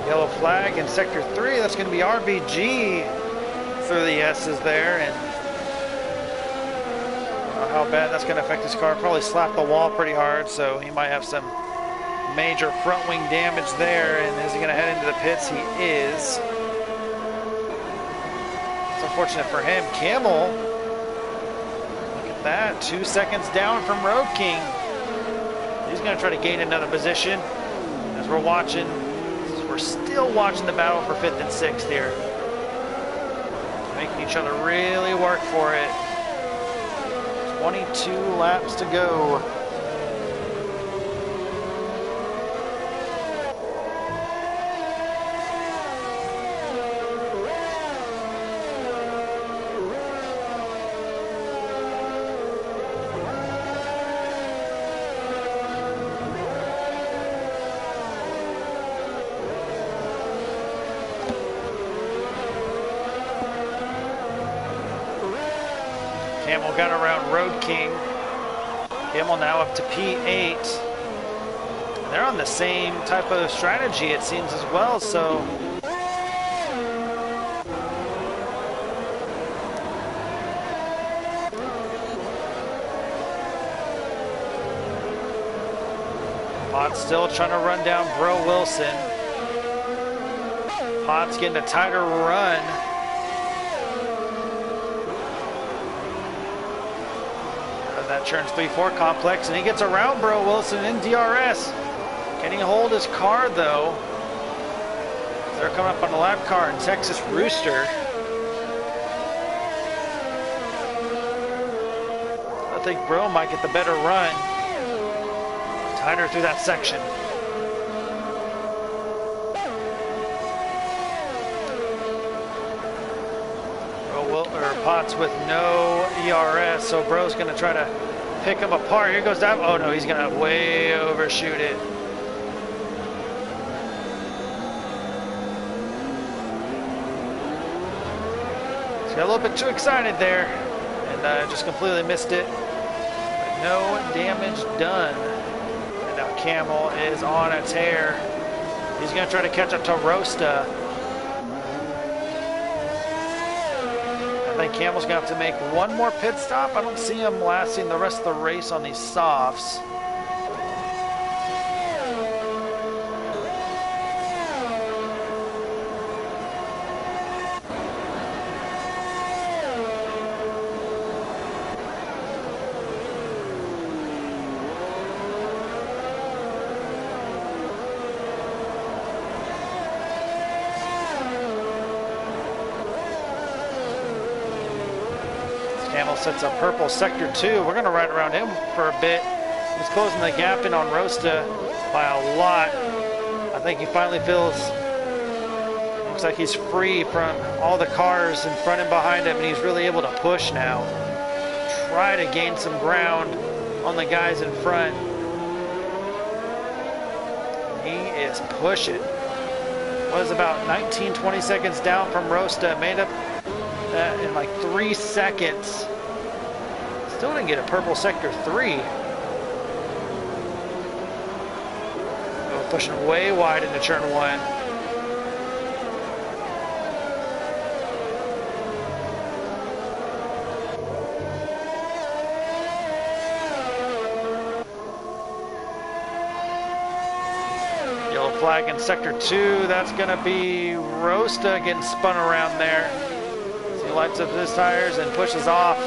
A: Yellow flag in sector 3. That's going to be RBG through the S's there, and I don't know how bad that's going to affect his car. Probably slapped the wall pretty hard, so he might have some major front wing damage there. And is he going to head into the pits? He is. It's unfortunate for him. Camel, look at that, 2 seconds down from Road King. He's going to try to gain another position as we're watching. We're still watching the battle for 5th and 6th here. Making each other really work for it. 22 laps to go. Camel got around Road King. Camel now up to P8. They're on the same type of strategy, it seems, as well, so Potts still trying to run down Bro Wilson. Potts getting a tighter run. That turns 3-4 complex, and he gets around Bro Wilson in DRS. Can he hold his car though? They're coming up on the lap car in Texas Rooster. I think Bro might get the better run. Tighter through that section. Potts with no ERS, so Bro's going to try to pick him apart. Here goes down. Oh no, he's going to way overshoot it. He's got a little bit too excited there and just completely missed it. But no damage done. And now Camel is on a tear. He's going to try to catch up to Rosta. I think Camel's going to have to make one more pit stop. I don't see him lasting the rest of the race on these softs. Camel sets up purple sector 2. We're going to ride around him for a bit. He's closing the gap in on Rosta by a lot. I think he finally feels, looks like he's free from all the cars in front and behind him, and he's really able to push now. Try to gain some ground on the guys in front. He is pushing. Was about 19-20 seconds down from Rosta. Made up that in like 3 seconds. Still didn't get a purple sector 3. Pushing way wide into turn 1. Yellow flag in sector 2. That's going to be Rosta getting spun around there. He lights up his tires and pushes off.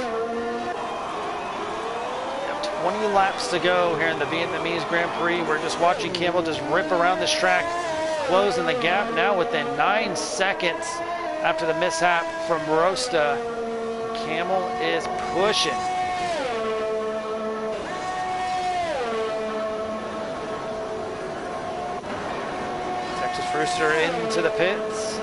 A: 20 laps to go here in the Vietnamese Grand Prix. We're just watching Camel just rip around this track, closing the gap now within 9 seconds after the mishap from Rosta. Camel is pushing. Texas Rooster into the pits.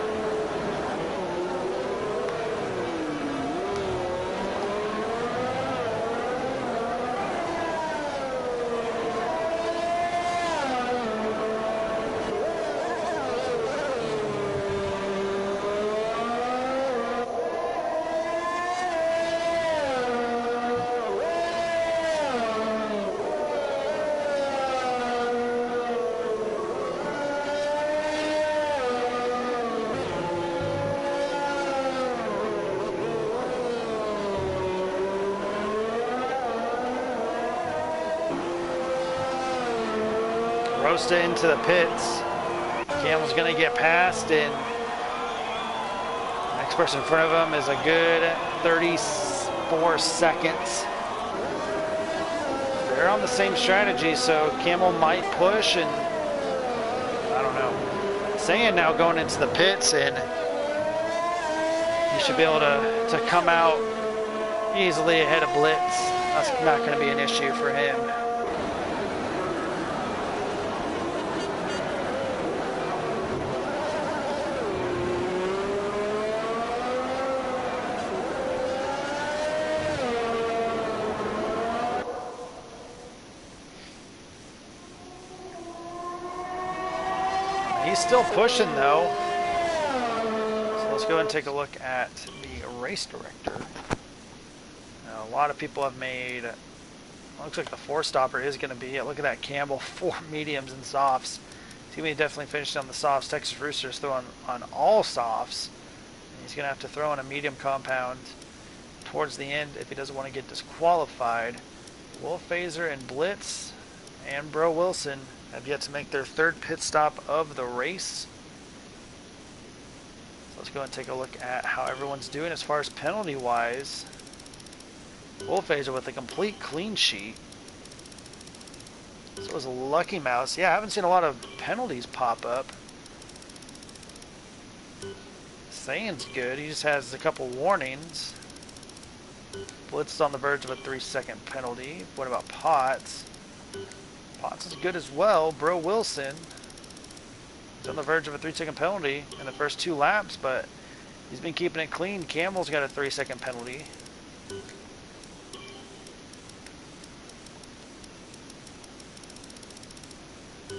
A: Rosta into the pits. Camel's going to get past, and the next person in front of him is a good 34 seconds. They're on the same strategy, so Camel might push, and I don't know. Saying now going into the pits, and he should be able to come out easily ahead of Blitz. That's not going to be an issue for him. He's still pushing though. So let's go ahead and take a look at the race director. Now, a lot of people have made, looks like the 4-stopper is going to be it. Look at that Campbell, 4 mediums and softs. He definitely finished on the softs. Texas Rooster is throwing on all softs. He's going to have to throw in a medium compound towards the end if he doesn't want to get disqualified. Wolf Phaser and Blitz and Bro Wilson have yet to make their 3rd pit stop of the race. So let's go and take a look at how everyone's doing as far as penalty wise. Wolf Phaser with a complete clean sheet. So it was a Lucky Mouse. Yeah, I haven't seen a lot of penalties pop up. Sagan's good. He just has a couple warnings. Blitz is on the verge of a 3-second penalty. What about Potts? Potts is good as well. Bro Wilson is on the verge of a 3-second penalty in the first 2 laps, but he's been keeping it clean. Camel's got a 3-second penalty.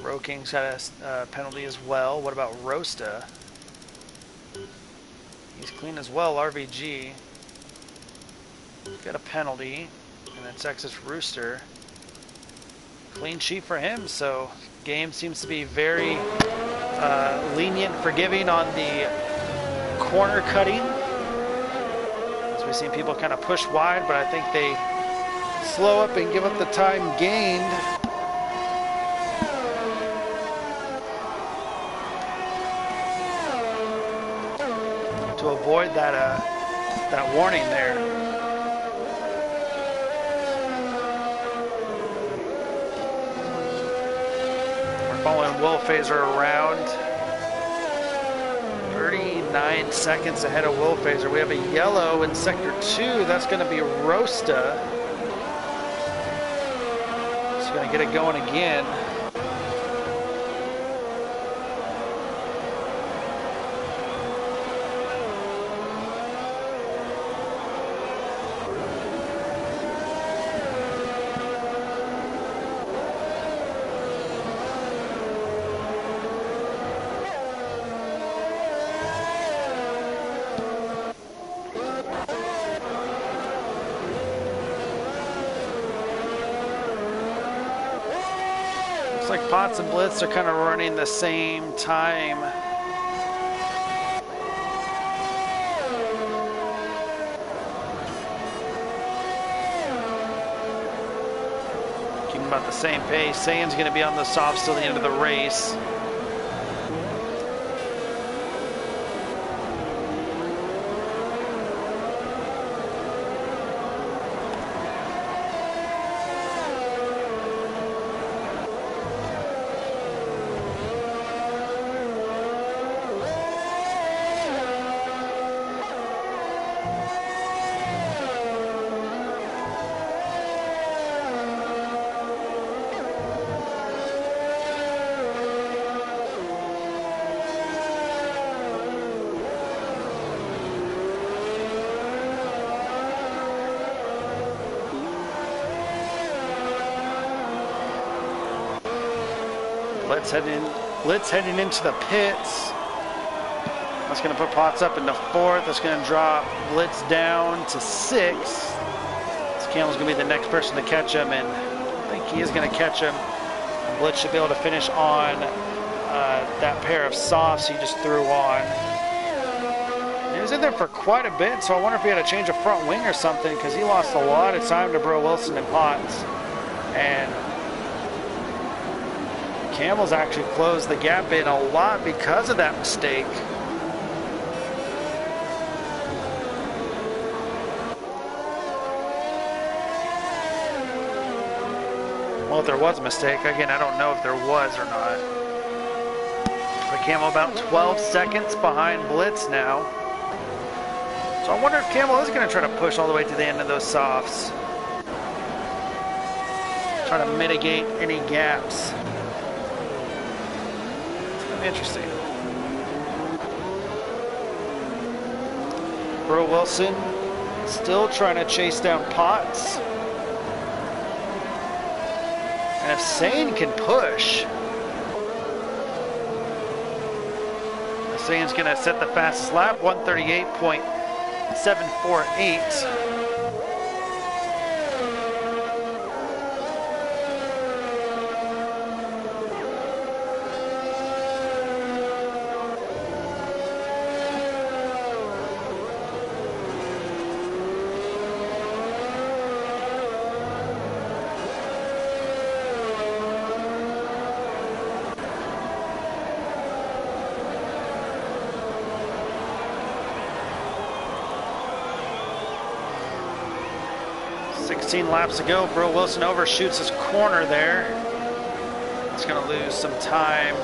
A: Bro King's got a penalty as well. What about Rosta? He's clean as well. RVG got a penalty, and then Texas Rooster, clean sheet for him. So game seems to be very lenient, forgiving on the corner cutting. As we've seen people kind of push wide, but I think they slow up and give up the time gained. To avoid that warning there. We're following Will Phaser around. 39 seconds ahead of Will Phaser. We have a yellow in sector 2. That's going to be Rosta. He's going to get it going again. Looks like Potts and Blitz are kind of running the same time. Keep them about the same pace. Sagan's going to be on the softs till the end of the race. Blitz heading into the pits. That's going to put Potts up into 4th. That's going to drop Blitz down to 6th. This Camel's going to be the next person to catch him, and I think he is going to catch him. And Blitz should be able to finish on that pair of softs he just threw on. He was in there for quite a bit, so I wonder if he had to change a front wing or something, because he lost a lot of time to Bro Wilson and Potts. And Camel's actually closed the gap in a lot because of that mistake. Well, if there was a mistake, again, I don't know if there was or not. But Camel about 12 seconds behind Blitz now. So I wonder if Camel is going to try to push all the way to the end of those softs. Trying to mitigate any gaps. Interesting. Bro Wilson still trying to chase down Potts. And if Sane can push, Sane's going to set the fastest lap, 138.748. Laps to go. Bro Wilson overshoots his corner there. It's going to lose some time.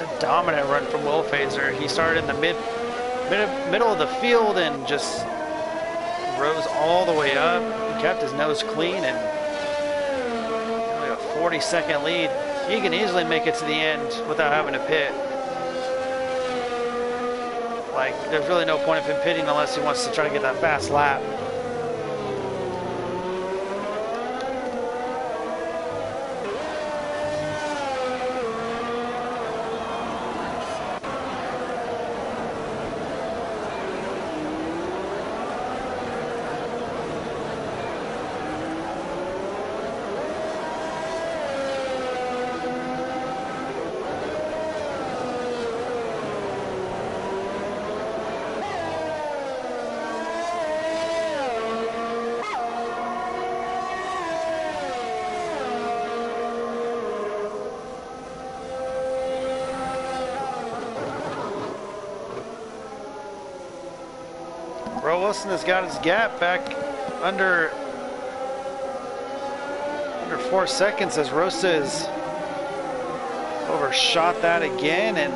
A: Just a dominant run from Will Phaser. He started in the middle of the field and just rose all the way up. He kept his nose clean and only a 40-second lead. He can easily make it to the end without having to pit. Like, there's really no point of him pitting unless he wants to try to get that fast lap. Wilson has got his gap back under 4 seconds as Rosa has overshot that again, and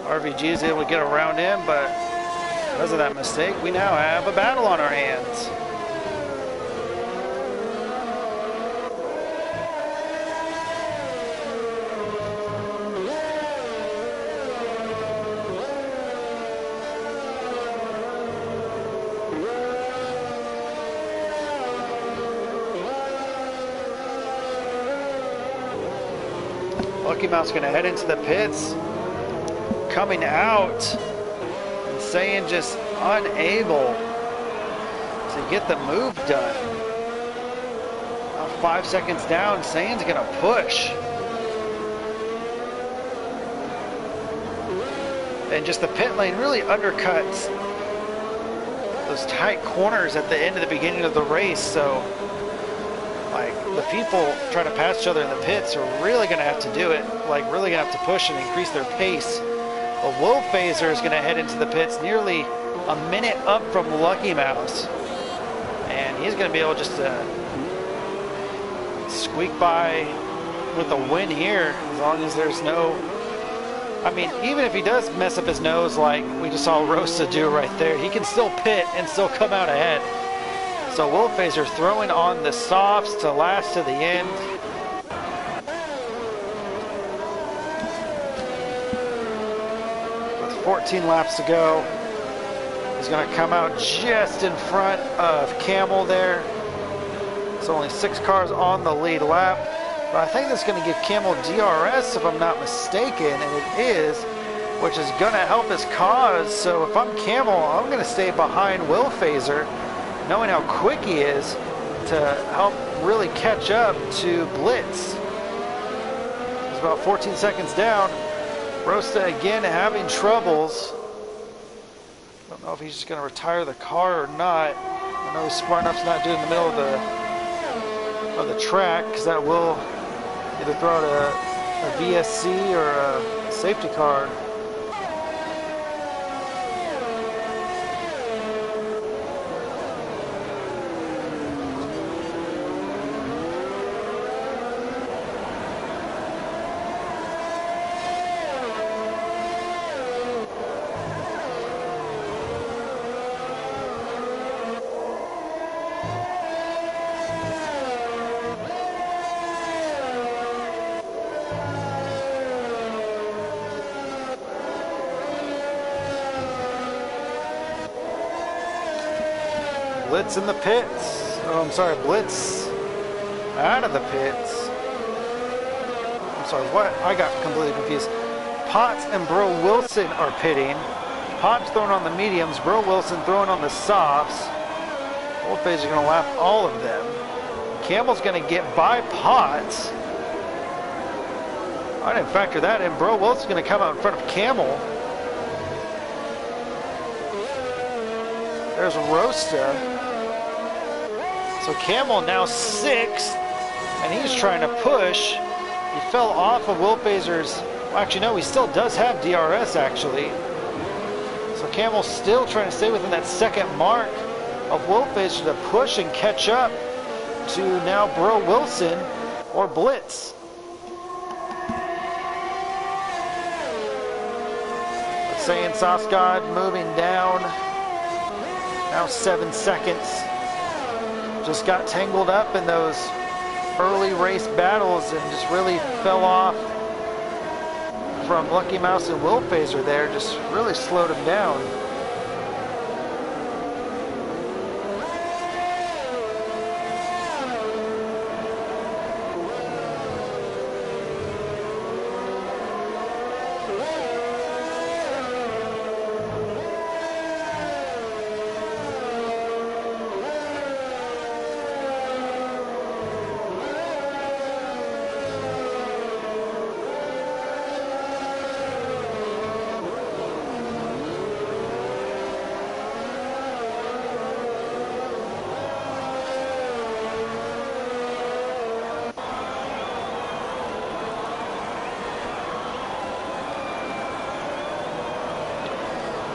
A: RVG is able to get around him, but because of that mistake, we now have a battle on our hands. Lucky Mouth's going to head into the pits. Coming out, and Saiyan just unable to get the move done. Now 5 seconds down, Saiyan's going to push. And just the pit lane really undercuts those tight corners at the end of the beginning of the race. So, like, the people trying to pass each other in the pits are really going to have to do it, like really going to have to push and increase their pace. But Will Phaser is going to head into the pits nearly a minute up from Lucky Mouse. And he's going to be able just to squeak by with a win here, as long as there's no... I mean, even if he does mess up his nose like we just saw Rosa do right there, he can still pit and still come out ahead. So Will Phaser throwing on the softs to last to the end. With 14 laps to go, he's going to come out just in front of Camel there. It's only 6 cars on the lead lap. But I think that's going to give Camel DRS if I'm not mistaken, and it is, which is going to help his cause. So if I'm Camel, I'm going to stay behind Will Phaser, knowing how quick he is, to help really catch up to Blitz. He's about 14 seconds down. Rosta again having troubles. Don't know if he's just going to retire the car or not. I know he's smart enough to not do it in the middle of the track, because that will either throw out a VSC or a safety car. Blitz in the pits. Oh, I'm sorry, Blitz out of the pits. I'm sorry, what? I got completely confused. Potts and Bro Wilson are pitting. Potts throwing on the mediums, Bro Wilson throwing on the softs. Will Phaser going to lap all of them. Camel's going to get by Potts. I didn't factor that in. Bro Wilson's going to come out in front of Camel. There's Rosta. So Camel now 6th, and he's trying to push. He fell off of Will Phaser's... Well, actually, no, he still does have DRS, actually. So Camel's still trying to stay within that second mark of Will Phaser to push and catch up to now Bro Wilson or Blitz. saying. Sauce God moving down. Now 7 seconds. Just got tangled up in those early race battles and just really fell off from Lucky Mouse and Will Phaser there. Just really slowed him down.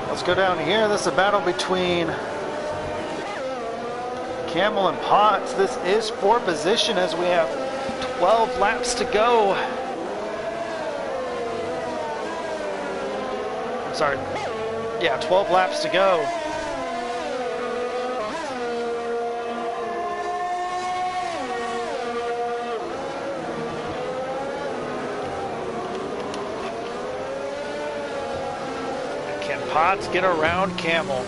A: Let's go down here. This is a battle between Camel and Potts. This is for position as we have 12 laps to go. I'm sorry. Yeah, 12 laps to go. Potts get around Camel.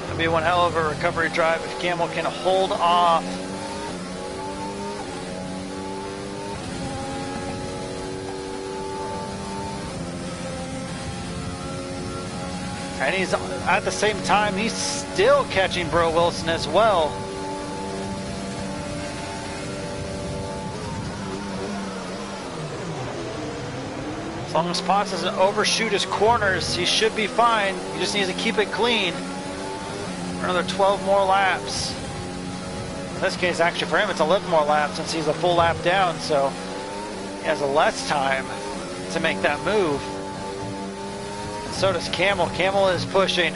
A: It'll be one hell of a recovery drive if Camel can hold off. And he's at the same time, he's still catching Bro Wilson as well. As long as Potts doesn't overshoot his corners, he should be fine. He just needs to keep it clean for another 12 more laps. In this case, actually for him, it's 11 more laps since he's a full lap down, so he has less time to make that move. And so does Camel. Camel is pushing.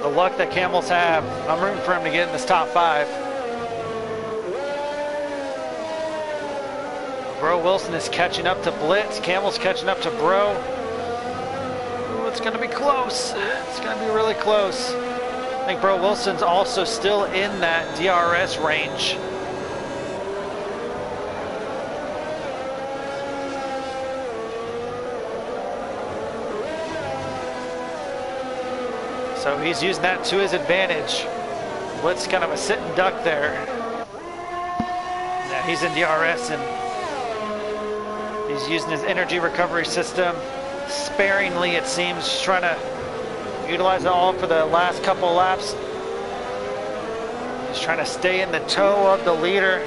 A: The luck that Camels have, I'm rooting for him to get in this top 5. Bro Wilson is catching up to Blitz. Camel's catching up to Bro. Ooh, it's going to be close. It's going to be really close. I think Bro Wilson's also still in that DRS range. So he's using that to his advantage. Blitz kind of a sit and duck there. Yeah, he's in DRS and he's using his energy recovery system sparingly, it seems, just trying to utilize it all for the last couple of laps. Just trying to stay in the toe of the leader.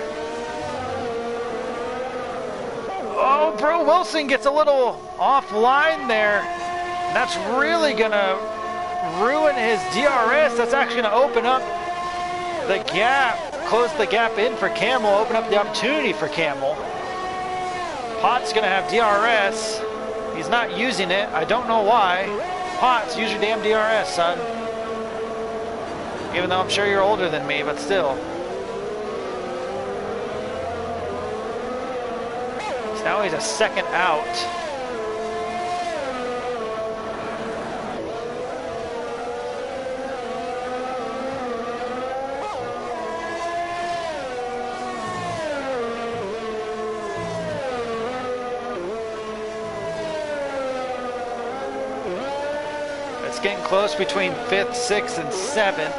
A: Oh, Bro Wilson gets a little offline there. And that's really gonna ruin his DRS. That's actually gonna open up the gap, close the gap in for Camel, open up the opportunity for Camel. Potts gonna have DRS. He's not using it. I don't know why. Potts, use your damn DRS, son. Even though I'm sure you're older than me, but still. So now he's a second out. It's getting close between 5th, 6th, and 7th.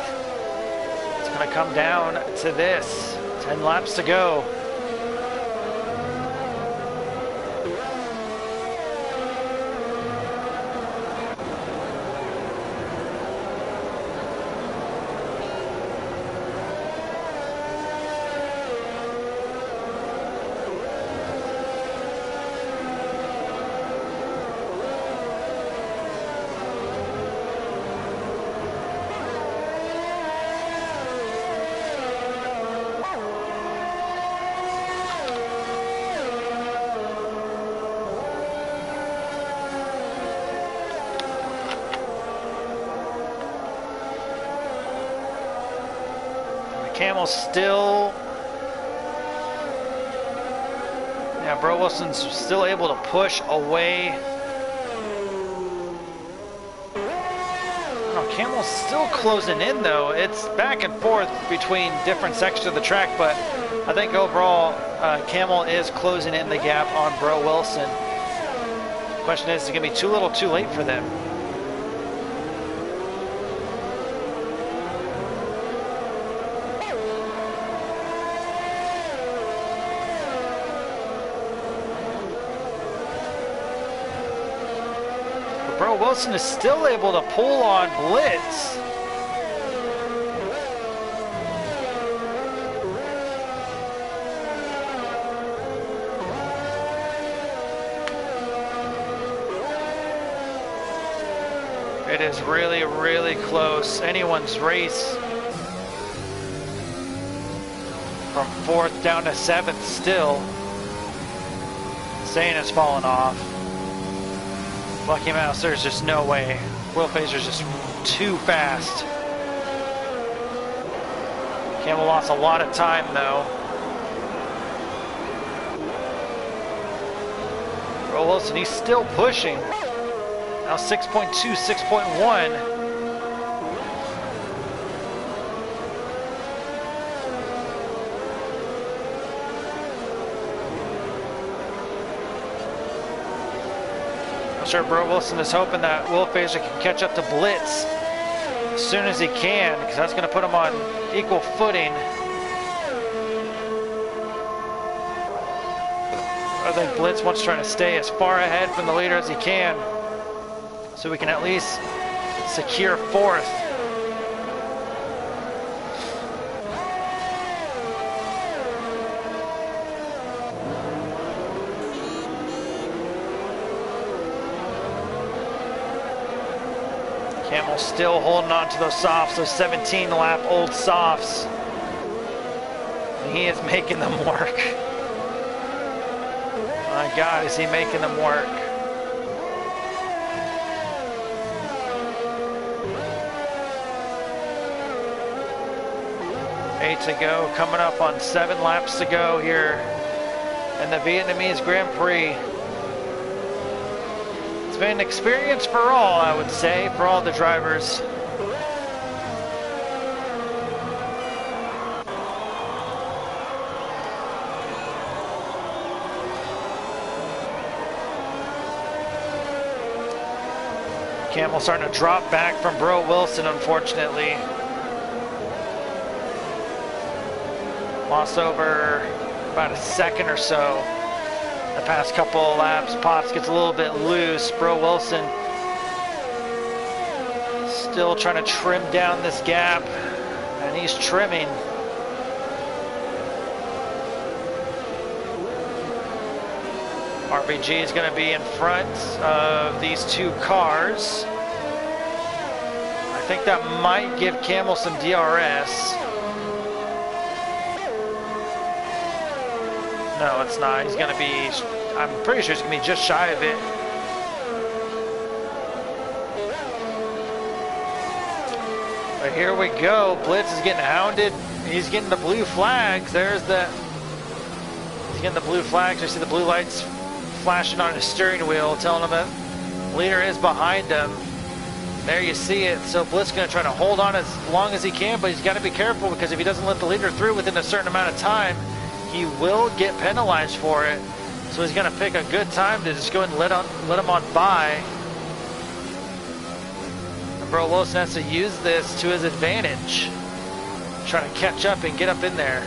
A: It's going to come down to this. 10 laps to go. Camel still, Yeah, Bro Wilson's still able to push away. Oh, Camel's still closing in though. It's back and forth between different sections of the track, but I think overall Camel is closing in the gap on Bro Wilson. Question is it going to be too little too late for them? Bro Wilson is still able to pull on Blitz. It is really, really close. Anyone's race. From 4th down to 7th still. Zane has fallen off. Lucky Mouse, there's just no way. Will Phaser's just too fast. Camel lost a lot of time though. Bro Wilson, he's still pushing. Now 6.2, 6.1. I'm sure Bro Wilson is hoping that Will Phaser can catch up to Blitz as soon as he can, because that's going to put him on equal footing. I think Blitz wants to try to stay as far ahead from the leader as he can, so we can at least secure 4th. Camel still holding on to those softs, those 17-lap-old softs. And he is making them work. My God, is he making them work. Eight to go, coming up on 7 laps to go here in the Vietnamese Grand Prix. It's been an experience for all, I would say, for all the drivers. Camel starting to drop back from Bro Wilson, unfortunately. Lost over about a second or so the past couple of laps. Pops gets a little bit loose. Bro Wilson still trying to trim down this gap, and he's trimming. RBG is going to be in front of these two cars. I think that might give Camel some DRS. No, it's not. He's going to be, I'm pretty sure he's going to be just shy of it. But here we go. Blitz is getting hounded. He's getting the blue flags. There's the, he's getting the blue flags. You see the blue lights flashing on his steering wheel, telling him that leader is behind him. There you see it. So Blitz is going to try to hold on as long as he can, but he's got to be careful, because if he doesn't let the leader through within a certain amount of time, he will get penalized for it. So he's going to pick a good time to just go and let him on by. And Bro Wilson has to use this to his advantage, trying to catch up and get up in there.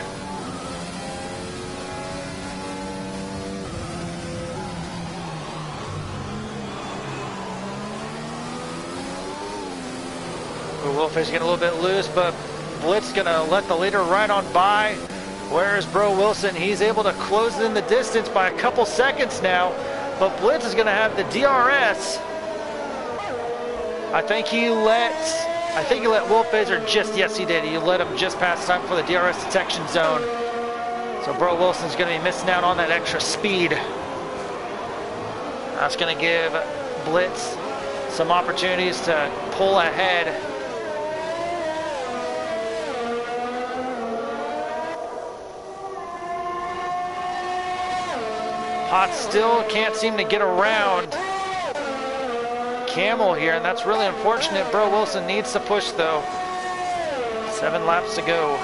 A: Wolfish getting a little bit loose, but Blitz gonna let the leader right on by. Where's Bro Wilson? He's able to close in the distance by a couple seconds now, but Blitz is gonna have the DRS. I think he let Will Phaser just, yes he did, he let him just pass time for the DRS detection zone. So Bro Wilson's gonna be missing out on that extra speed. That's gonna give Blitz some opportunities to pull ahead. Potts still can't seem to get around Camel here, and that's really unfortunate. Bro Wilson needs to push though. 7 laps to go.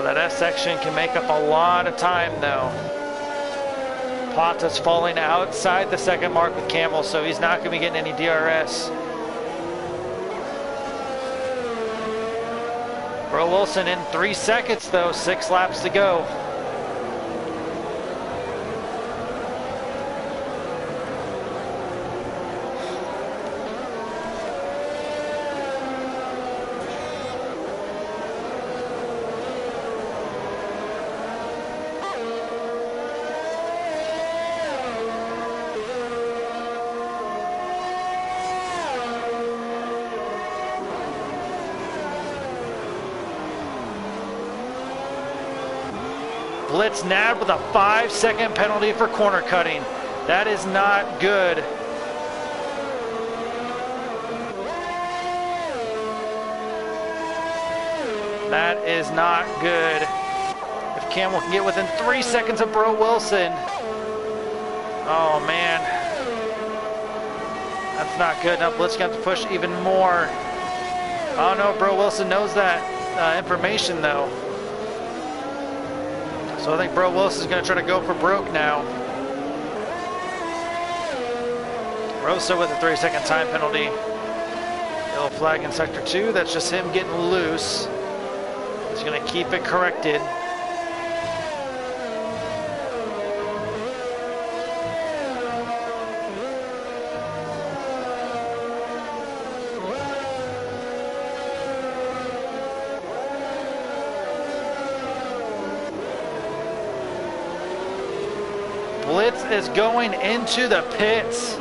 A: That S section can make up a lot of time though. Potts is falling outside the second mark with Camel, so he's not going to be getting any DRS. Bro Wilson in 3 seconds though, 6 laps to go. Blitz nabbed with a 5-second penalty for corner cutting. That is not good. That is not good. If Camel can get within 3 seconds of Bro Wilson. Oh man. That's not good. Now Blitz going to have to push even more. Oh no, Bro Wilson knows that information though. So I think Bro Wilson's going to try to go for broke now. Rosa with a 3-second time penalty. Yellow flag in sector 2. That's just him getting loose. He's going to keep it corrected. Blitz is going into the pits.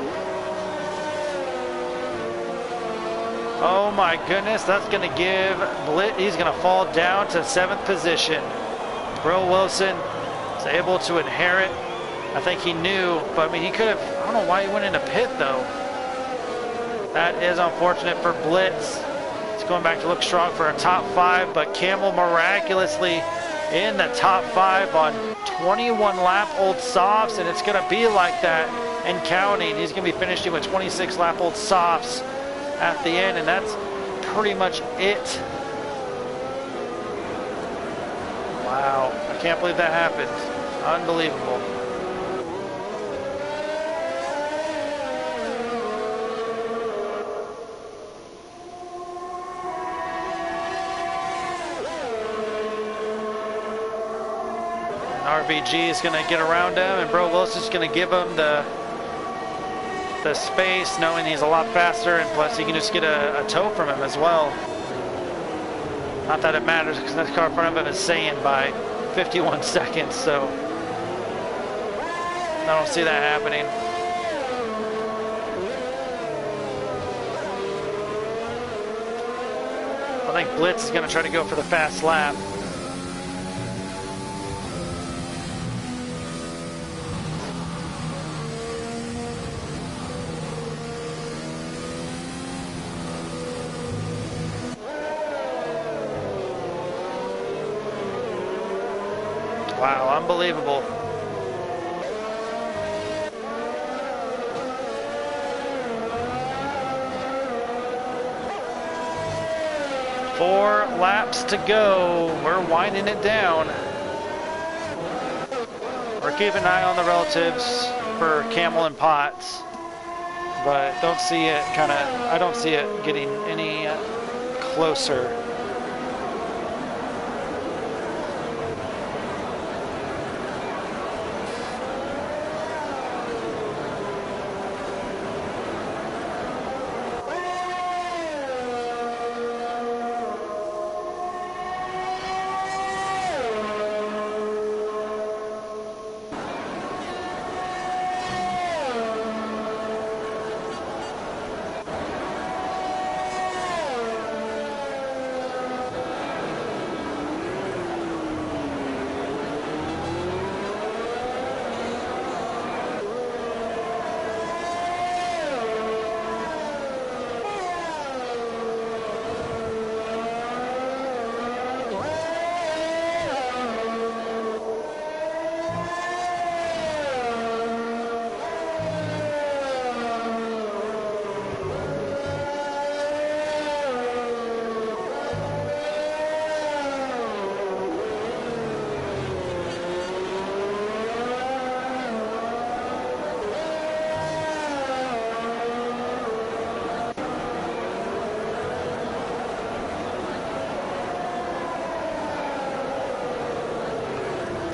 A: Oh my goodness, that's going to give Blitz, he's going to fall down to 7th position. Bro Wilson is able to inherit. I think he knew, but I mean, he could have, I don't know why he went into pit though. That is unfortunate for Blitz. He's going back to look strong for a top 5, but Camel miraculously in the top 5 on 21 lap old softs, and it's going to be like that and counting. He's going to be finishing with 26 lap old softs at the end, and that's pretty much it. Wow, I can't believe that happened. Unbelievable. RBG is going to get around him, and Bro Wilson's going to give him the space, knowing he's a lot faster, and plus he can just get a tow from him as well. Not that it matters, because that car in front of him is saying by 51 seconds, so I don't see that happening. I think Blitz is going to try to go for the fast lap. Wow, unbelievable. Four laps to go. We're winding it down. We're keeping an eye on the relatives for Camel and Potts, but don't see it I don't see it getting any closer.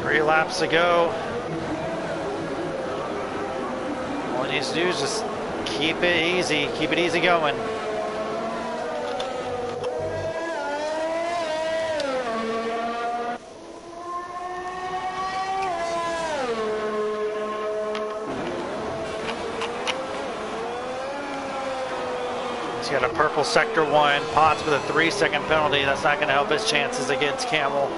A: 3 laps to go. All he needs to do is just keep it easy going. He's got a purple sector 1, Potts with a 3-second penalty. That's not going to help his chances against Camel.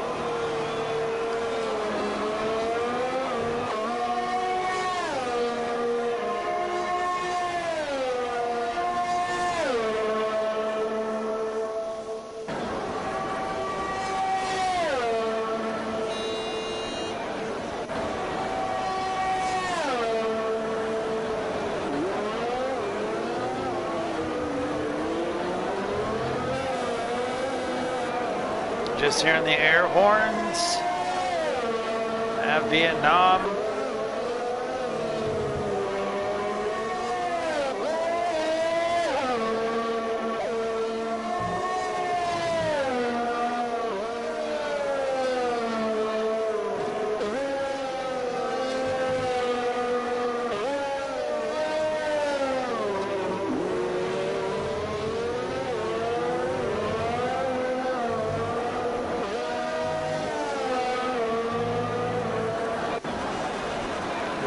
A: Just hearing the air horns at Vietnam.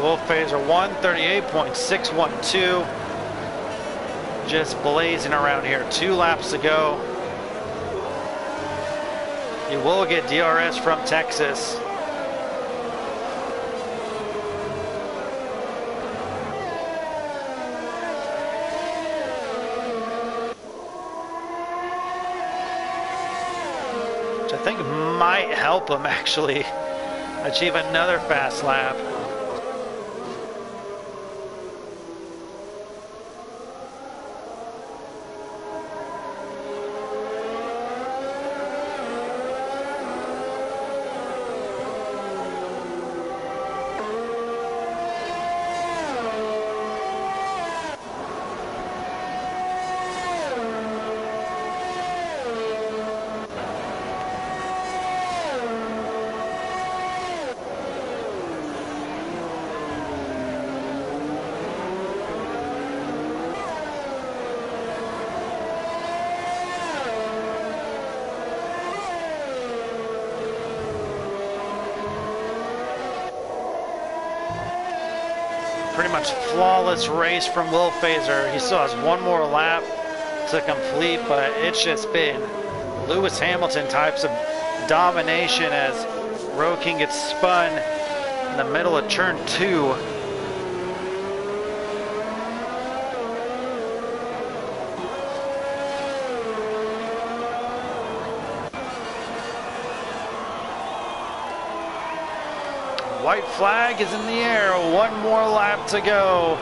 A: Wolf Phaser 138.612. Just blazing around here. 2 laps to go. You will get DRS from Texas. Which I think might help him actually achieve another fast lap. Pretty much flawless race from Will Phaser. He still has 1 more lap to complete, but it's just been Lewis Hamilton types of domination as Road King gets spun in the middle of turn 2. White flag is in the air, 1 more lap to go.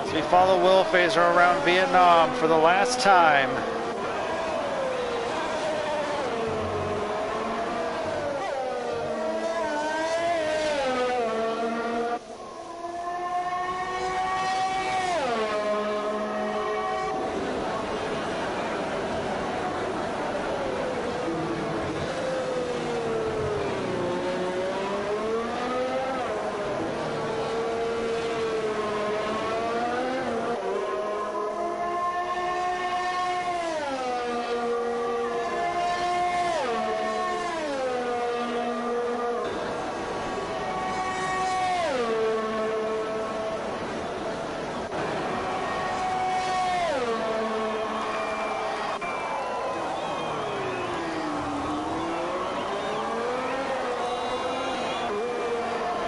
A: As we follow Will Phaser around Vietnam for the last time.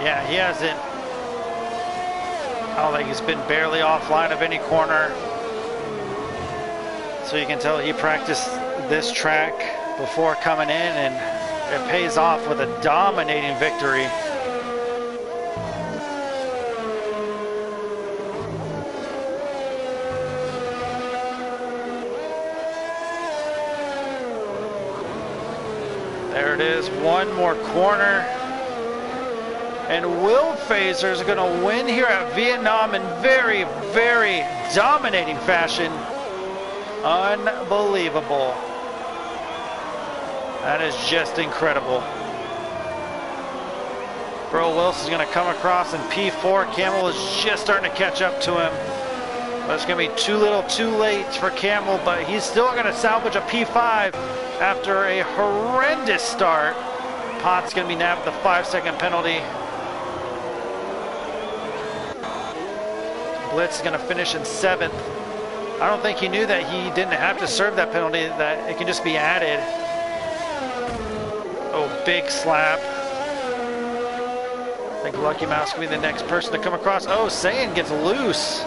A: Yeah, he hasn't, I don't think he's been barely offline of any corner. So you can tell he practiced this track before coming in, and it pays off with a dominating victory. There it is, 1 more corner. And Will Phaser is going to win here at Vietnam in very, very dominating fashion. Unbelievable. That is just incredible. Earl Wilson's going to come across in P4. Camel is just starting to catch up to him. But it's going to be too little too late for Camel, but he's still going to salvage a P5 after a horrendous start. Potts going to be nabbed the 5-second penalty. Blitz is going to finish in 7th. I don't think he knew that he didn't have to serve that penalty, that it can just be added. Oh, big slap. I think Lucky Mouse will be the next person to come across. Oh, Sayin gets loose.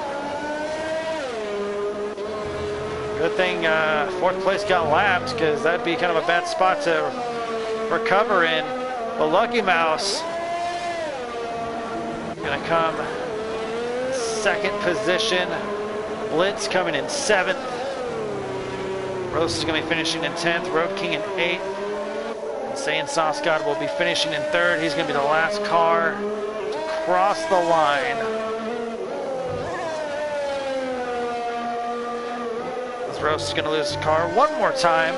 A: Good thing 4th place got lapped, because that'd be kind of a bad spot to recover in. But Lucky Mouse gonna come 2nd position. Blitz coming in 7th. Roast is gonna be finishing in 10th. Road King in 8th. Sayin Sosgod will be finishing in 3rd. He's going to be the last car to cross the line. This Roast is going to lose his car one more time.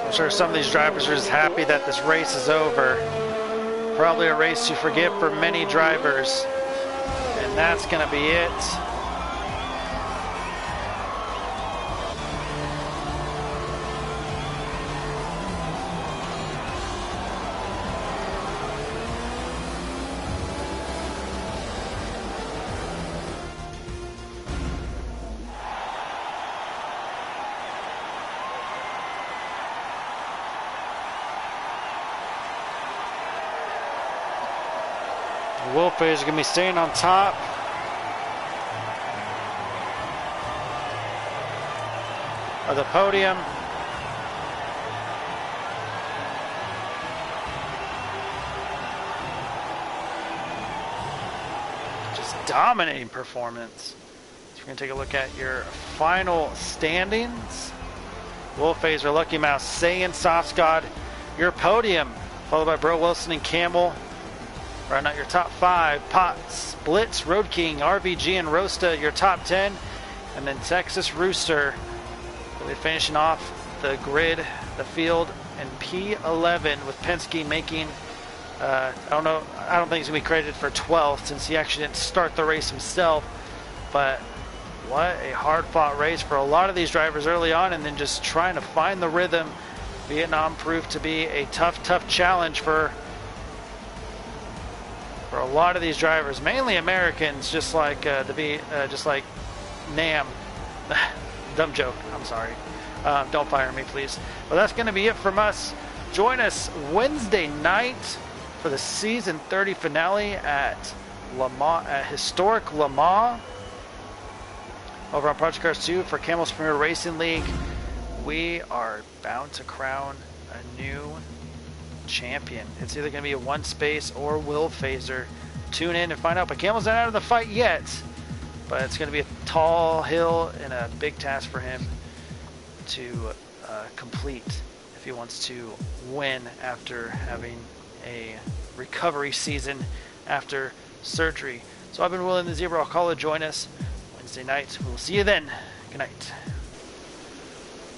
A: I'm sure some of these drivers are just happy that this race is over. Probably a race to forget for many drivers. And that's going to be it. Wolfie is going to be staying on top. Of the podium. Just dominating performance. So we're going to take a look at your final standings. Wolfphaser, Lucky Mouse, Sayin Sosgod, your podium, followed by Bro Wilson and Camel. Round out your top 5. Potts, Blitz, Road King, RVG, and Rosta, your top 10. And then Texas Rooster will be finishing off the grid, the field, in P11 with Penske making, I don't think he's going to be credited for 12th since he actually didn't start the race himself. But what a hard-fought race for a lot of these drivers early on, and then just trying to find the rhythm. Vietnam proved to be a tough challenge for a lot of these drivers, mainly Americans, just like just like Nam. Dumb joke, I'm sorry. Don't fire me, please. Well, that's going to be it from us. Join us Wednesday night for the season 30 finale at Le Mans, at historic Le Mans, over on Project Cars 2 for Camel's Premier Racing League. We are bound to crown a new champion. It's either going to be a One Space or Will Phaser. Tune in and find out. But Camel's not out of the fight yet. But it's going to be a tall hill and a big task for him to complete if he wants to win after having a recovery season after surgery. So I've been Will in the Zebra. I'll call it. Join us Wednesday night. We'll see you then. Good night.